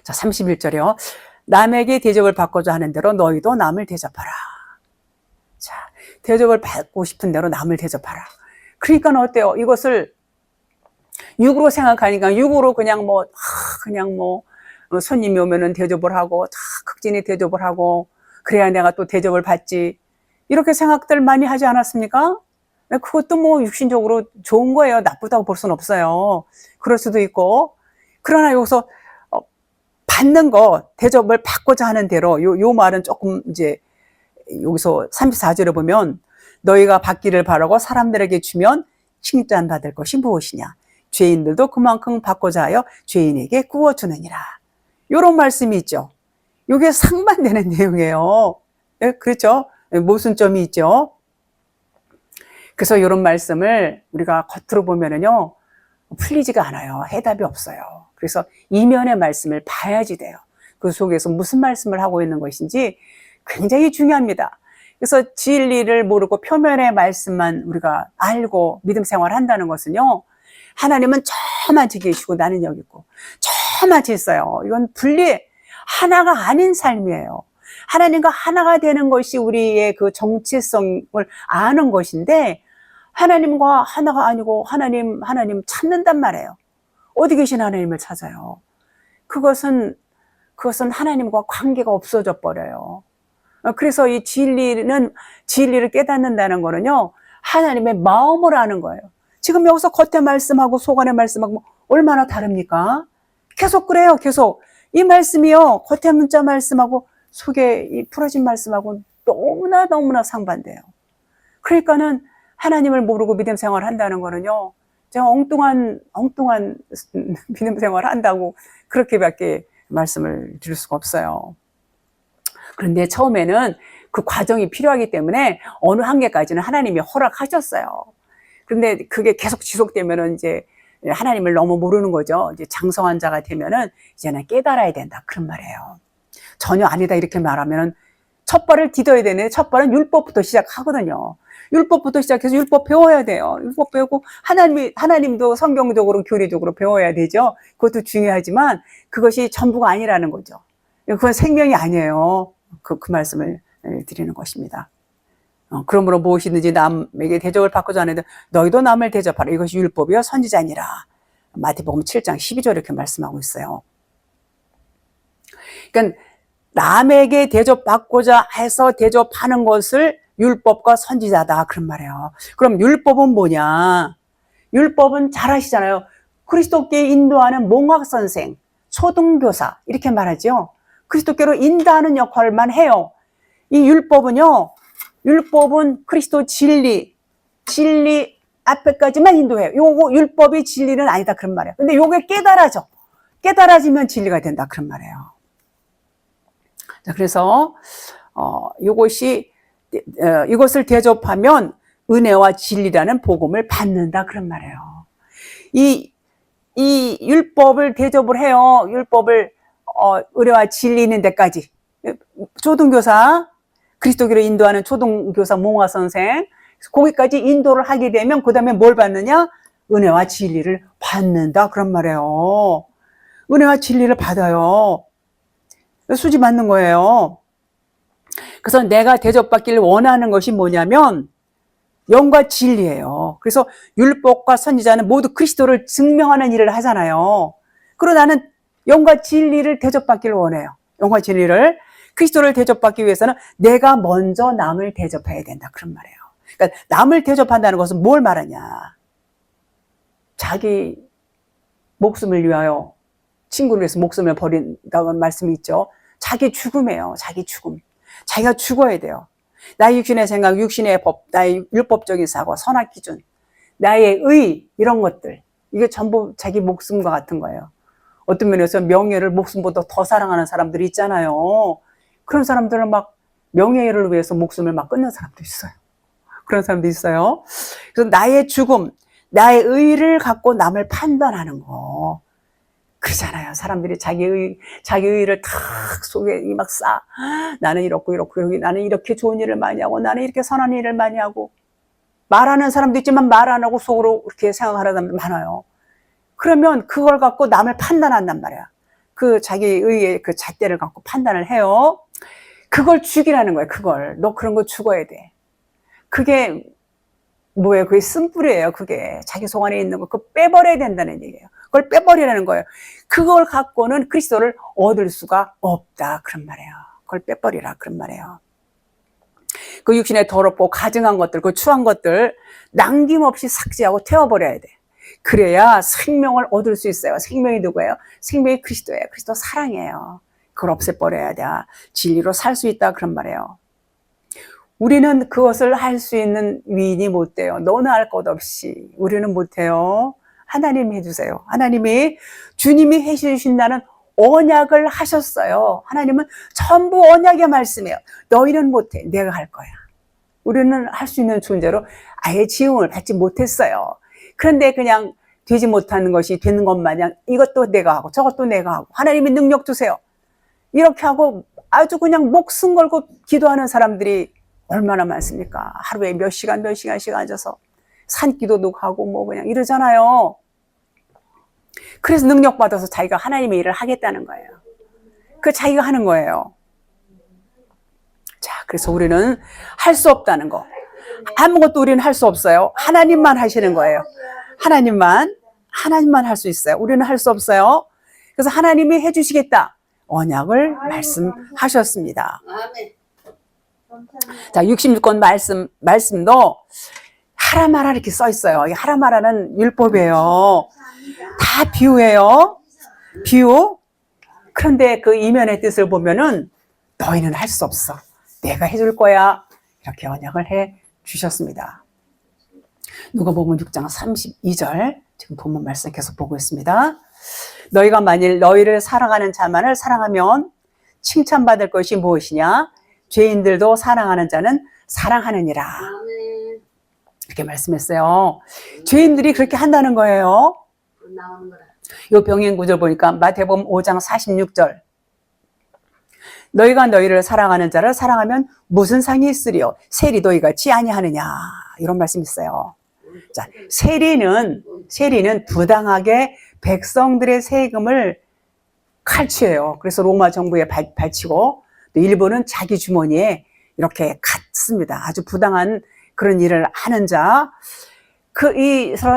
A: 자, 31절이요. 남에게 대접을 받고자 하는 대로 너희도 남을 대접하라. 자, 대접을 받고 싶은 대로 남을 대접하라. 그러니까 어때요? 이것을 육으로 생각하니까, 육으로 그냥 손님이 오면은 대접을 하고, 극진히 대접을 하고, 그래야 내가 또 대접을 받지. 이렇게 생각들 많이 하지 않았습니까? 그것도 뭐 육신적으로 좋은 거예요. 나쁘다고 볼 수는 없어요. 그럴 수도 있고. 그러나 여기서 받는 거, 대접을 받고자 하는 대로, 요 말은 조금 이제 여기서 34절에 보면, 너희가 받기를 바라고 사람들에게 주면 칭찬받을 것이 무엇이냐. 죄인들도 그만큼 받고자 하여 죄인에게 구워주느니라. 이런 말씀이 있죠. 이게 상반되는 내용이에요. 네, 그렇죠? 모순점이 있죠. 그래서 이런 말씀을 우리가 겉으로 보면은요, 풀리지가 않아요. 해답이 없어요. 그래서 이면의 말씀을 봐야지 돼요. 그 속에서 무슨 말씀을 하고 있는 것인지 굉장히 중요합니다. 그래서 진리를 모르고 표면의 말씀만 우리가 알고 믿음 생활을 한다는 것은요, 하나님은 저만치 계시고 나는 여기 있고 저만치 있어요. 이건 하나가 아닌 삶이에요. 하나님과 하나가 되는 것이 우리의 그 정체성을 아는 것인데, 하나님과 하나가 아니고 하나님 찾는단 말이에요. 어디 계신 하나님을 찾아요. 그것은 하나님과 관계가 없어져 버려요. 그래서 이 진리를 깨닫는다는 거는요, 하나님의 마음을 아는 거예요. 지금 여기서 겉에 말씀하고 속 안에 말씀하고 얼마나 다릅니까? 계속 그래요. 계속 이 말씀이요, 겉에 문자 말씀하고 속에 이 풀어진 말씀하고 너무나 상반돼요. 그러니까는 하나님을 모르고 믿음 생활을 한다는 거는요, 제가 엉뚱한 믿음 생활을 한다고 그렇게밖에 말씀을 드릴 수가 없어요. 그런데 처음에는 그 과정이 필요하기 때문에 어느 한계까지는 하나님이 허락하셨어요. 그런데 그게 계속 지속되면은 이제 하나님을 너무 모르는 거죠. 이제 장성한 자가 되면은 이제는 깨달아야 된다. 그런 말이에요. 전혀 아니다 이렇게 말하면은 첫 발을 디뎌야 되는데, 첫 발은 율법부터 시작하거든요. 율법부터 시작해서 율법 배워야 돼요. 율법 배우고 하나님도 성경적으로 교리적으로 배워야 되죠. 그것도 중요하지만 그것이 전부가 아니라는 거죠. 그건 생명이 아니에요. 그 말씀을 드리는 것입니다. 그러므로 무엇이든지 남에게 대접을 받고자 하는데 너희도 남을 대접하라. 이것이 율법이요 선지자니라. 마태복음 7장 12절 이렇게 말씀하고 있어요. 그러니까 남에게 대접받고자 해서 대접하는 것을 율법과 선지자다 그런 말이에요. 그럼 율법은 뭐냐? 율법은 잘 아시잖아요. 그리스도께 인도하는 몽학선생, 초등교사 이렇게 말하죠. 그리스도께로 인도하는 역할만 해요. 이 율법은 그리스도 진리 앞에까지만 인도해요. 요거 율법이 진리는 아니다 그런 말이에요. 근데 요게 깨달아지면 진리가 된다 그런 말이에요. 자, 그래서 이것을 대접하면 은혜와 진리라는 복음을 받는다 그런 말이에요. 이 율법을 대접을 해요. 율법을 은혜와 진리 있는 데까지. 초등교사, 그리스도교로 인도하는 초등교사 몽화 선생, 거기까지 인도를 하게 되면 그 다음에 뭘 받느냐? 은혜와 진리를 받는다 그런 말이에요. 은혜와 진리를 받아요. 수지 받는 거예요. 그래서 내가 대접받기를 원하는 것이 뭐냐면 영과 진리예요. 그래서 율법과 선지자는 모두 그리스도를 증명하는 일을 하잖아요. 그러나 나는 영과 진리를 대접받기를 원해요. 영과 진리를, 그리스도를 대접받기 위해서는 내가 먼저 남을 대접해야 된다, 그런 말이에요. 그러니까 남을 대접한다는 것은 뭘 말하냐, 자기 목숨을 위하여, 친구를 위해서 목숨을 버린다는 말씀이 있죠. 자기 죽음이에요. 자기 죽음. 자기가 죽어야 돼요. 나의 육신의 생각, 육신의 법, 나의 율법적인 사고, 선악 기준, 나의 의, 이런 것들, 이게 전부 자기 목숨과 같은 거예요. 어떤 면에서 명예를 목숨보다 더 사랑하는 사람들이 있잖아요. 그런 사람들은 막 명예를 위해서 목숨을 막 끊는 사람도 있어요. 그런 사람도 있어요. 그래서 나의 죽음, 나의 의를 갖고 남을 판단하는 거. 그러잖아요. 사람들이 자기 의를 탁 속에 막 싸. 나는 이렇고, 나는 이렇게 좋은 일을 많이 하고, 나는 이렇게 선한 일을 많이 하고. 말하는 사람도 있지만 말 안 하고 속으로 그렇게 생각하는 사람들 많아요. 그러면 그걸 갖고 남을 판단한단 말이야. 그 자기 의의 그 잣대를 갖고 판단을 해요. 그걸 죽이라는 거예요. 그걸. 너 그런 거 죽어야 돼. 그게 뭐예요? 그게 쓴뿌리예요. 그게 자기 속 안에 있는 거 그거 빼버려야 된다는 얘기예요. 그걸 빼버리라는 거예요. 그걸 갖고는 그리스도를 얻을 수가 없다, 그런 말이에요. 그걸 빼버리라, 그런 말이에요. 그 육신에 더럽고 가증한 것들, 그 추한 것들 남김없이 삭제하고 태워버려야 돼. 그래야 생명을 얻을 수 있어요. 생명이 누구예요? 생명이 그리스도예요. 그리스도 사랑이에요. 그걸 없애버려야 돼. 진리로 살 수 있다, 그런 말이에요. 우리는 그것을 할 수 있는 위인이 못 돼요. 너는 할 것 없이. 우리는 못 해요. 하나님이 해주세요. 하나님이, 주님이 해주신다는 언약을 하셨어요. 하나님은 전부 언약의 말씀이에요. 너희는 못해. 내가 할 거야. 우리는 할 수 있는 존재로 아예 지음을 받지 못했어요. 그런데 그냥 되지 못하는 것이 되는 것 마냥 이것도 내가 하고 저것도 내가 하고 하나님이 능력 주세요. 이렇게 하고 아주 그냥 목숨 걸고 기도하는 사람들이 얼마나 많습니까? 하루에 몇 시간씩 앉아서 산기도도 가고 뭐 그냥 이러잖아요. 그래서 능력 받아서 자기가 하나님의 일을 하겠다는 거예요. 그 자기가 하는 거예요. 자, 그래서 우리는 할 수 없다는 거. 아무것도 우리는 할 수 없어요. 하나님만 하시는 거예요. 하나님만 할 수 있어요. 우리는 할 수 없어요. 그래서 하나님이 해주시겠다. 언약을 말씀하셨습니다. 자, 66권 말씀도 하라 마라 이렇게 써 있어요. 하라 마라는 율법이에요. 다 비유예요. 비유. 그런데 그 이면의 뜻을 보면은 너희는 할 수 없어. 내가 해줄 거야. 이렇게 언약을 해 주셨습니다. 누가복음 6장 32절 지금 본문 말씀 계속 보고 있습니다. 너희가 만일 너희를 사랑하는 자만을 사랑하면 칭찬받을 것이 무엇이냐? 죄인들도 사랑하는 자는 사랑하느니라. 이렇게 말씀했어요. 죄인들이 그렇게 한다는 거예요. 이 병행 구절 보니까 마태복음 5장 46절. 너희가 너희를 사랑하는 자를 사랑하면 무슨 상이 있으리요? 세리도 이같이 아니하느냐? 이런 말씀이 있어요. 자, 세리는 부당하게 백성들의 세금을 칼취해요. 그래서 로마 정부에 바치고 또 일부는 자기 주머니에 이렇게 갖습니다. 아주 부당한 그런 일을 하는 자.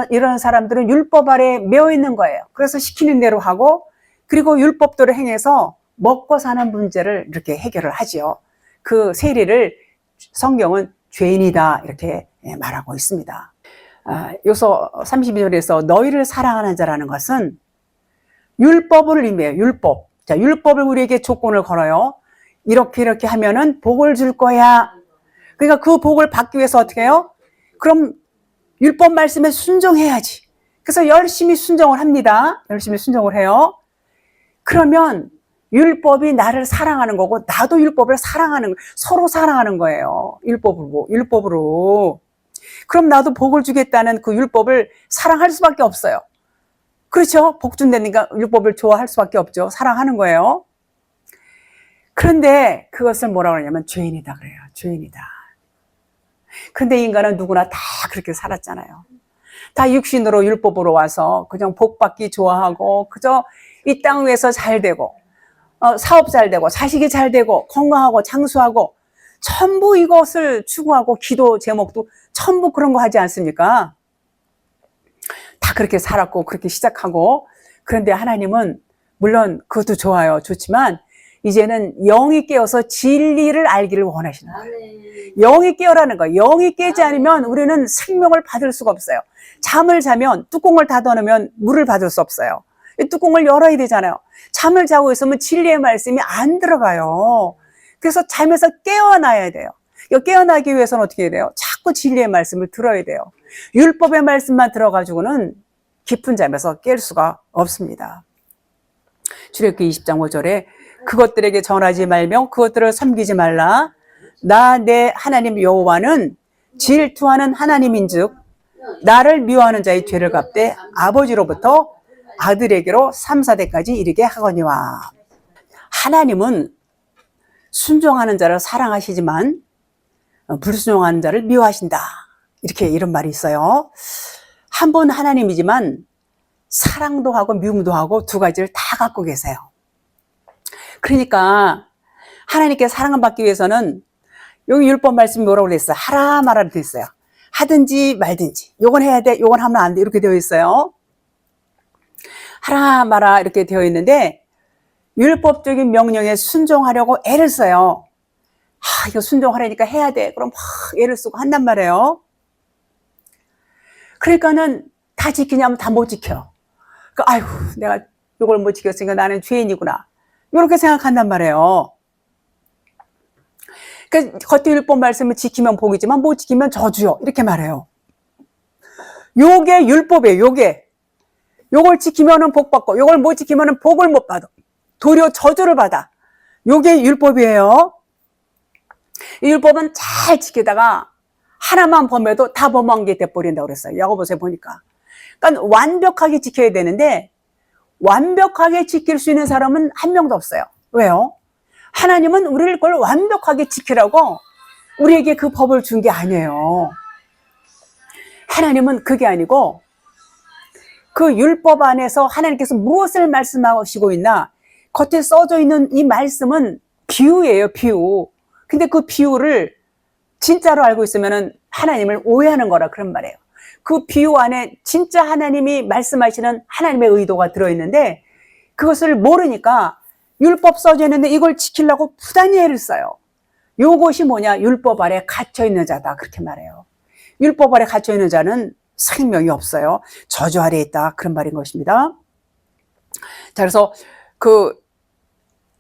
A: 이런 사람들은 율법 아래 매여 있는 거예요. 그래서 시키는 대로 하고 그리고 율법대로 행해서 먹고 사는 문제를 이렇게 해결을 하지요. 그 세리를 성경은 죄인이다 이렇게 말하고 있습니다. 요서 32절에서 너희를 사랑하는 자라는 것은 율법을 의미해요. 율법. 자, 율법을 우리에게 조건을 걸어요. 이렇게 하면은 복을 줄 거야. 그러니까 그 복을 받기 위해서 어떻게 해요? 그럼 율법 말씀에 순종해야지. 그래서 열심히 순종을 합니다. 열심히 순종을 해요. 그러면 율법이 나를 사랑하는 거고 나도 율법을 사랑하는, 서로 사랑하는 거예요. 율법으로. 그럼 나도 복을 주겠다는 그 율법을 사랑할 수밖에 없어요. 그렇죠? 복 준다니까 율법을 좋아할 수밖에 없죠. 사랑하는 거예요. 그런데 그것을 뭐라고 하냐면 죄인이다 그래요. 죄인이다. 그런데 인간은 누구나 다 그렇게 살았잖아요. 다 육신으로 율법으로 와서 그냥 복 받기 좋아하고 그저 이 땅 위에서 잘 되고 사업 잘 되고 자식이 잘 되고 건강하고 장수하고 전부 이것을 추구하고 기도 제목도 전부 그런 거 하지 않습니까? 다 그렇게 살았고 그렇게 시작하고 그런데 하나님은 물론 그것도 좋아요. 좋지만 이제는 영이 깨어서 진리를 알기를 원하시는 거예요. 영이 깨어라는 거예요. 영이 깨지 않으면 우리는 생명을 받을 수가 없어요. 잠을 자면 뚜껑을 닫아놓으면 물을 받을 수 없어요. 이 뚜껑을 열어야 되잖아요. 잠을 자고 있으면 진리의 말씀이 안 들어가요. 그래서 잠에서 깨어나야 돼요. 깨어나기 위해서는 어떻게 해야 돼요? 자꾸 진리의 말씀을 들어야 돼요. 율법의 말씀만 들어가지고는 깊은 잠에서 깰 수가 없습니다. 출애굽기 20장 5절에 그것들에게 전하지 말며 그것들을 섬기지 말라. 나 내 하나님 여호와는 질투하는 하나님인즉 나를 미워하는 자의 죄를 갚되 아버지로부터 아들에게로 3, 4대까지 이르게 하거니와. 하나님은 순종하는 자를 사랑하시지만 불순종하는 자를 미워하신다. 이렇게 이런 말이 있어요. 한 분 하나님이지만 사랑도 하고 미움도 하고 두 가지를 다 갖고 계세요. 그러니까 하나님께 사랑을 받기 위해서는 여기 율법 말씀이 뭐라고 그랬어요? 하라 말아도 됐어요. 하든지 말든지. 요건 해야 돼, 요건 하면 안 돼. 이렇게 되어 있어요. 하라 마라 이렇게 되어 있는데 율법적인 명령에 순종하려고 애를 써요. 이거 순종하려니까 해야 돼. 그럼 막 애를 쓰고 한단 말이에요. 그러니까는 다 지키냐면 다 못 지켜. 그러니까 아이고 내가 이걸 못 지켰으니까 나는 죄인이구나. 이렇게 생각한단 말이에요. 그러니까 겉에 율법 말씀을 지키면 복이지만 못 지키면 저주요. 이렇게 말해요. 요게 율법이에요. 요걸 지키면은 복 받고 요걸 못 지키면은 복을 못 받아. 도리어 저주를 받아. 요게 율법이에요. 이 율법은 잘 지키다가 하나만 범해도 다 범한 게 돼버린다고 그랬어요. 야고보서에 보니까. 그러니까 완벽하게 지켜야 되는데 완벽하게 지킬 수 있는 사람은 한 명도 없어요. 왜요? 하나님은 우리를 그걸 완벽하게 지키라고 우리에게 그 법을 준 게 아니에요. 하나님은 그게 아니고 그 율법 안에서 하나님께서 무엇을 말씀하시고 있나? 겉에 써져 있는 이 말씀은 비유예요, 비유. 근데 그 비유를 진짜로 알고 있으면 하나님을 오해하는 거라 그런 말이에요. 그 비유 안에 진짜 하나님이 말씀하시는 하나님의 의도가 들어있는데 그것을 모르니까 율법 써져 있는데 이걸 지키려고 부단히 애를 써요. 요것이 뭐냐? 율법 아래 갇혀있는 자다. 그렇게 말해요. 율법 아래 갇혀있는 자는 생명이 없어요. 저주 아래에 있다. 그런 말인 것입니다. 자, 그래서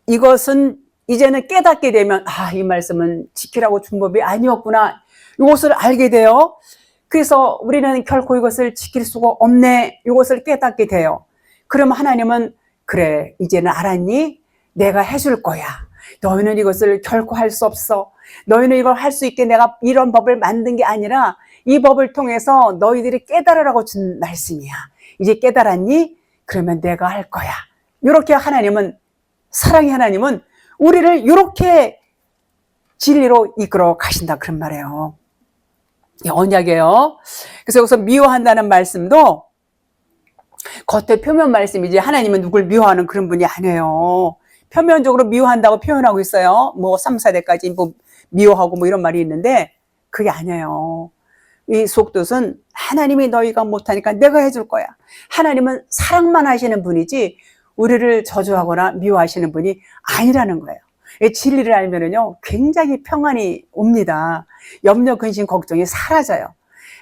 A: 이것은 이제는 깨닫게 되면 이 말씀은 지키라고 준 법이 아니었구나. 이것을 알게 돼요. 그래서 우리는 결코 이것을 지킬 수가 없네. 이것을 깨닫게 돼요. 그러면 하나님은 그래 이제는 알았니? 내가 해줄 거야. 너희는 이것을 결코 할 수 없어. 너희는 이걸 할 수 있게 내가 이런 법을 만든 게 아니라 이 법을 통해서 너희들이 깨달으라고 준 말씀이야. 이제 깨달았니? 그러면 내가 할 거야. 이렇게 하나님은 사랑의 하나님은 우리를 이렇게 진리로 이끌어 가신다 그런 말이에요. 언약이에요. 그래서 여기서 미워한다는 말씀도 겉에 표면 말씀이지 하나님은 누굴 미워하는 그런 분이 아니에요. 표면적으로 미워한다고 표현하고 있어요. 3, 4대까지 미워하고 이런 말이 있는데 그게 아니에요. 이 속뜻은 하나님이 너희가 못하니까 내가 해줄 거야. 하나님은 사랑만 하시는 분이지 우리를 저주하거나 미워하시는 분이 아니라는 거예요. 이 진리를 알면은요 굉장히 평안이 옵니다. 염려, 근심, 걱정이 사라져요.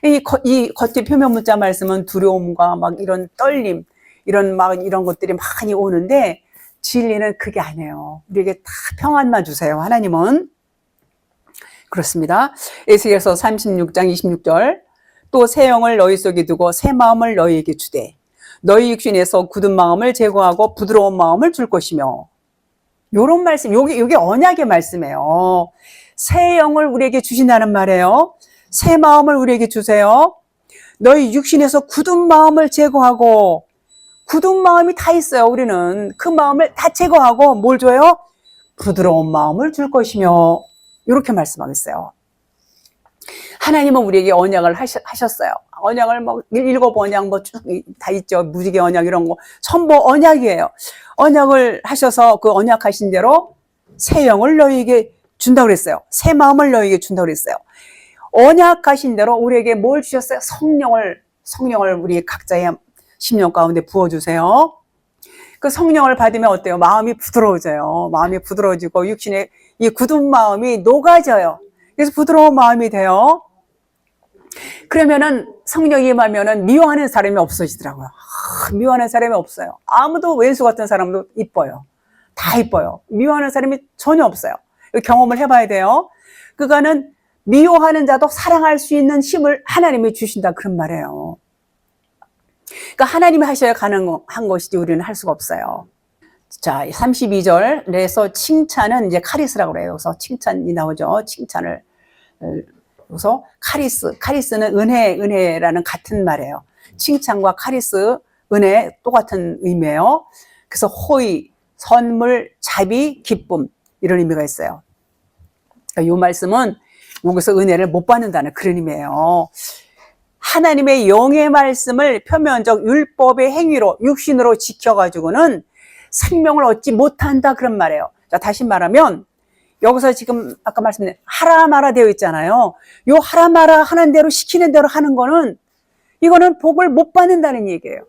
A: 이 겉의 표면 문자 말씀은 두려움과 이런 떨림, 이런 것들이 많이 오는데 진리는 그게 아니에요. 우리에게 다 평안만 주세요. 하나님은. 그렇습니다. 에스겔서 36장 26절 또 새 영을 너희 속에 두고 새 마음을 너희에게 주되 너희 육신에서 굳은 마음을 제거하고 부드러운 마음을 줄 것이며 요런 말씀, 요게 언약의 말씀이에요. 새 영을 우리에게 주신다는 말이에요. 새 마음을 우리에게 주세요. 너희 육신에서 굳은 마음을 제거하고 굳은 마음이 다 있어요. 우리는 그 마음을 다 제거하고 뭘 줘요? 부드러운 마음을 줄 것이며 이렇게 말씀하겠어요. 하나님은 우리에게 언약을 하셨어요. 언약을 7언약 쭉 다 있죠. 무지개 언약 이런 거 전부 언약이에요. 언약을 하셔서 그 언약하신 대로 새 영을 너희에게 준다고 그랬어요. 새 마음을 너희에게 준다고 그랬어요. 언약하신 대로 우리에게 뭘 주셨어요? 성령을 우리 각자의 심령 가운데 부어주세요. 그 성령을 받으면 어때요? 마음이 부드러워져요. 마음이 부드러워지고 육신의 이 굳은 마음이 녹아져요. 그래서 부드러운 마음이 돼요. 그러면은 성령이 임하면은 미워하는 사람이 없어지더라고요. 미워하는 사람이 없어요. 아무도 왼수 같은 사람도 이뻐요. 다 이뻐요. 미워하는 사람이 전혀 없어요. 경험을 해봐야 돼요. 그거는 미워하는 자도 사랑할 수 있는 힘을 하나님이 주신다 그런 말이에요. 그러니까 하나님이 하셔야 가능한 것이지 우리는 할 수가 없어요. 자, 32절에서 칭찬은 이제 카리스라고 그래요. 그래서 칭찬이 나오죠. 칭찬을. 그래서 카리스는 은혜라는 같은 말이에요. 칭찬과 카리스, 은혜 똑같은 의미예요. 그래서 호의, 선물, 자비, 기쁨 이런 의미가 있어요. 이 말씀은 여기서 은혜를 못 받는다는 그런 의미예요. 하나님의 영의 말씀을 표면적 율법의 행위로 육신으로 지켜가지고는 생명을 얻지 못한다 그런 말이에요. 자, 다시 말하면 여기서 지금 아까 말씀드린 하라 마라 되어 있잖아요. 요 하라 마라 하는 대로 시키는 대로 하는 거는 이거는 복을 못 받는다는 얘기예요.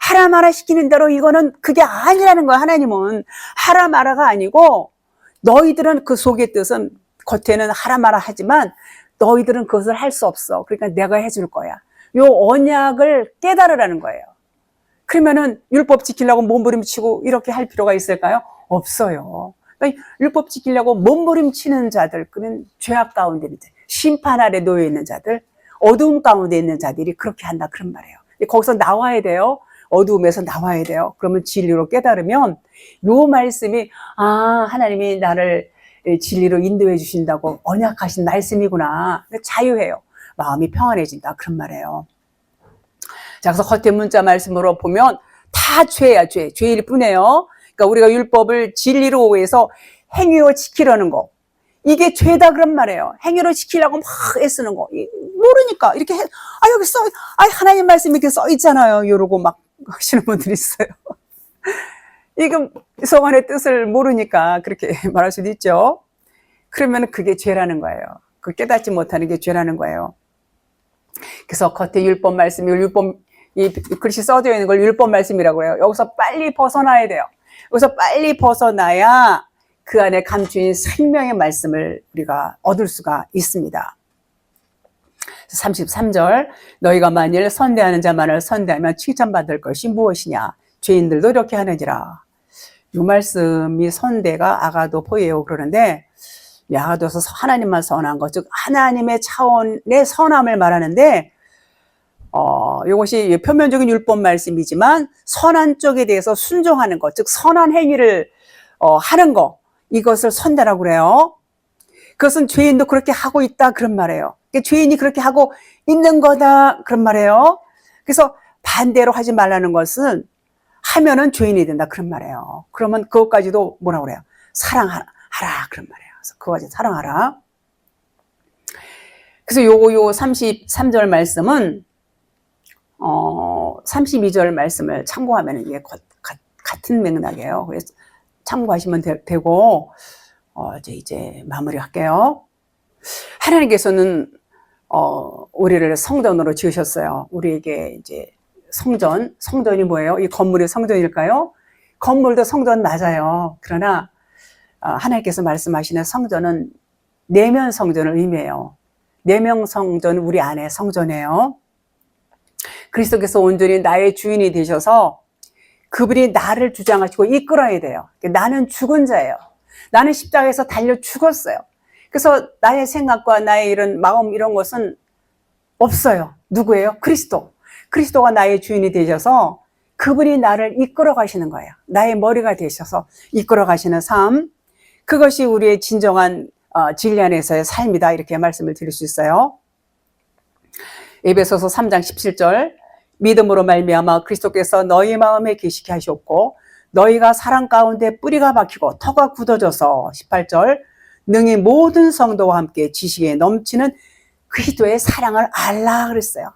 A: 하라 마라 시키는 대로 이거는 그게 아니라는 거야. 하나님은 하라 마라가 아니고 너희들은 그 속의 뜻은 겉에는 하라 마라 하지만 너희들은 그것을 할 수 없어. 그러니까 내가 해줄 거야. 요 언약을 깨달으라는 거예요. 그러면은 율법 지키려고 몸부림치고 이렇게 할 필요가 있을까요? 없어요. 그러니까 율법 지키려고 몸부림치는 자들, 그는 죄악 가운데 있는 자, 심판 아래 놓여 있는 자들, 어두움 가운데 있는 자들이 그렇게 한다 그런 말이에요. 거기서 나와야 돼요. 어두움에서 나와야 돼요. 그러면 진리로 깨달으면 요 말씀이 하나님이 나를 진리로 인도해 주신다고 언약하신 말씀이구나. 자유해요. 마음이 평안해진다 그런 말이에요. 자, 그래서 겉에 문자 말씀으로 보면 다 죄야, 죄일 뿐이에요. 그러니까 우리가 율법을 진리로 해서 행위로 지키려는 거, 이게 죄다 그런 말이에요. 행위로 지키려고 막 애쓰는 거, 모르니까 이렇게 여기 하나님 말씀이 이렇게 써 있잖아요. 이러고 막 하시는 분들이 있어요. 이거 성안의 뜻을 모르니까 그렇게 말할 수도 있죠. 그러면 그게 죄라는 거예요. 그 깨닫지 못하는 게 죄라는 거예요. 그래서 겉에 율법 말씀이 이 글씨 써져 있는 걸 율법 말씀이라고 해요. 여기서 빨리 벗어나야 돼요. 여기서 빨리 벗어나야 그 안에 감추인 생명의 말씀을 우리가 얻을 수가 있습니다. 33절 너희가 만일 선대하는 자만을 선대하면 칭찬받을 것이 무엇이냐. 죄인들도 이렇게 하느니라. 이 말씀이 선대가 아가도 포예요 그러는데 아가도서 하나님만 선한 것, 즉 하나님의 차원의 선함을 말하는데 이것이 표면적인 율법 말씀이지만 선한 쪽에 대해서 순종하는 것, 즉 선한 행위를 하는 것, 이것을 선대라고 그래요. 그것은 죄인도 그렇게 하고 있다 그런 말이에요. 그러니까 죄인이 그렇게 하고 있는 거다 그런 말이에요. 그래서 반대로 하지 말라는 것은 하면은 죄인이 된다 그런 말이에요. 그러면 그것까지도 뭐라고 그래요? 사랑하라 그런 말이에요. 그래서 그것까지 사랑하라. 그래서 요 33절 말씀은 32절 말씀을 참고하면 이게 같은 맥락이에요. 그래서 참고하시면 되고 이제 마무리할게요. 하나님께서는 우리를 성전으로 지으셨어요. 우리에게 이제 성전이 뭐예요? 이 건물이 성전일까요? 건물도 성전 맞아요. 그러나 하나님께서 말씀하시는 성전은 내면 성전을 의미해요. 내면 성전은 우리 안에 성전이에요. 그리스도께서 온전히 나의 주인이 되셔서 그분이 나를 주장하시고 이끌어야 돼요. 나는 죽은 자예요. 나는 십자가에서 달려 죽었어요. 그래서 나의 생각과 나의 이런 마음 이런 것은 없어요. 누구예요? 그리스도가 나의 주인이 되셔서 그분이 나를 이끌어 가시는 거예요. 나의 머리가 되셔서 이끌어 가시는 삶, 그것이 우리의 진정한 진리 안에서의 삶이다 이렇게 말씀을 드릴 수 있어요. 에베소서 3장 17절 믿음으로 말미암아 그리스도께서 너희 마음에 계시게 하셨고 너희가 사랑 가운데 뿌리가 박히고 터가 굳어져서 18절 능히 모든 성도와 함께 지식에 넘치는 그리스도의 사랑을 알라 그랬어요.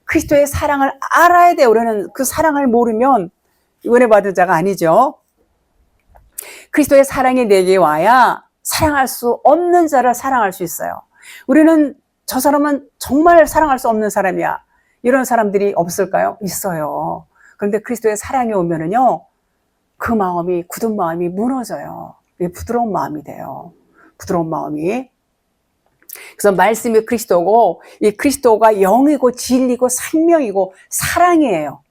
A: 그리스도의 사랑을 알아야 돼요. 우리는 그 사랑을 모르면 은혜 받은 자가 아니죠. 그리스도의 사랑이 내게 와야 사랑할 수 없는 자를 사랑할 수 있어요. 우리는 저 사람은 정말 사랑할 수 없는 사람이야. 이런 사람들이 없을까요? 있어요. 그런데 그리스도의 사랑이 오면은요, 그 마음이, 굳은 마음이 무너져요. 부드러운 마음이 돼요. 부드러운 마음이. 그래서 말씀이 그리스도고, 이 그리스도가 영이고 진리고 생명이고 사랑이에요.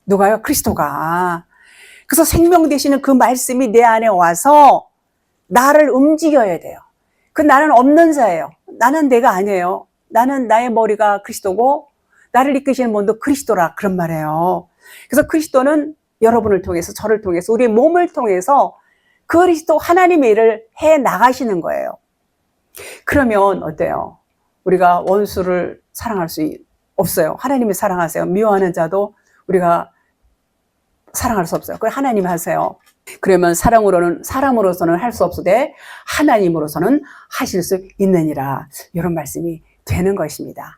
A: 누가요? 그리스도가. 그래서 생명 되시는 그 말씀이 내 안에 와서 나를 움직여야 돼요. 그 나는 없는 자예요. 나는 내가 아니에요. 나는 나의 머리가 그리스도고 나를 이끄시는 분도 그리스도라, 그런 말이에요. 그래서 그리스도는 여러분을 통해서, 저를 통해서, 우리의 몸을 통해서 그리스도 하나님의 일을 해 나가시는 거예요. 그러면 어때요? 우리가 원수를 사랑할 수 없어요. 하나님이 사랑하세요. 미워하는 자도 우리가 사랑할 수 없어요. 그걸 하나님이 하세요. 그러면 사람으로서는 할 수 없으되 하나님으로서는 하실 수 있느니라, 이런 말씀이 되는 것입니다.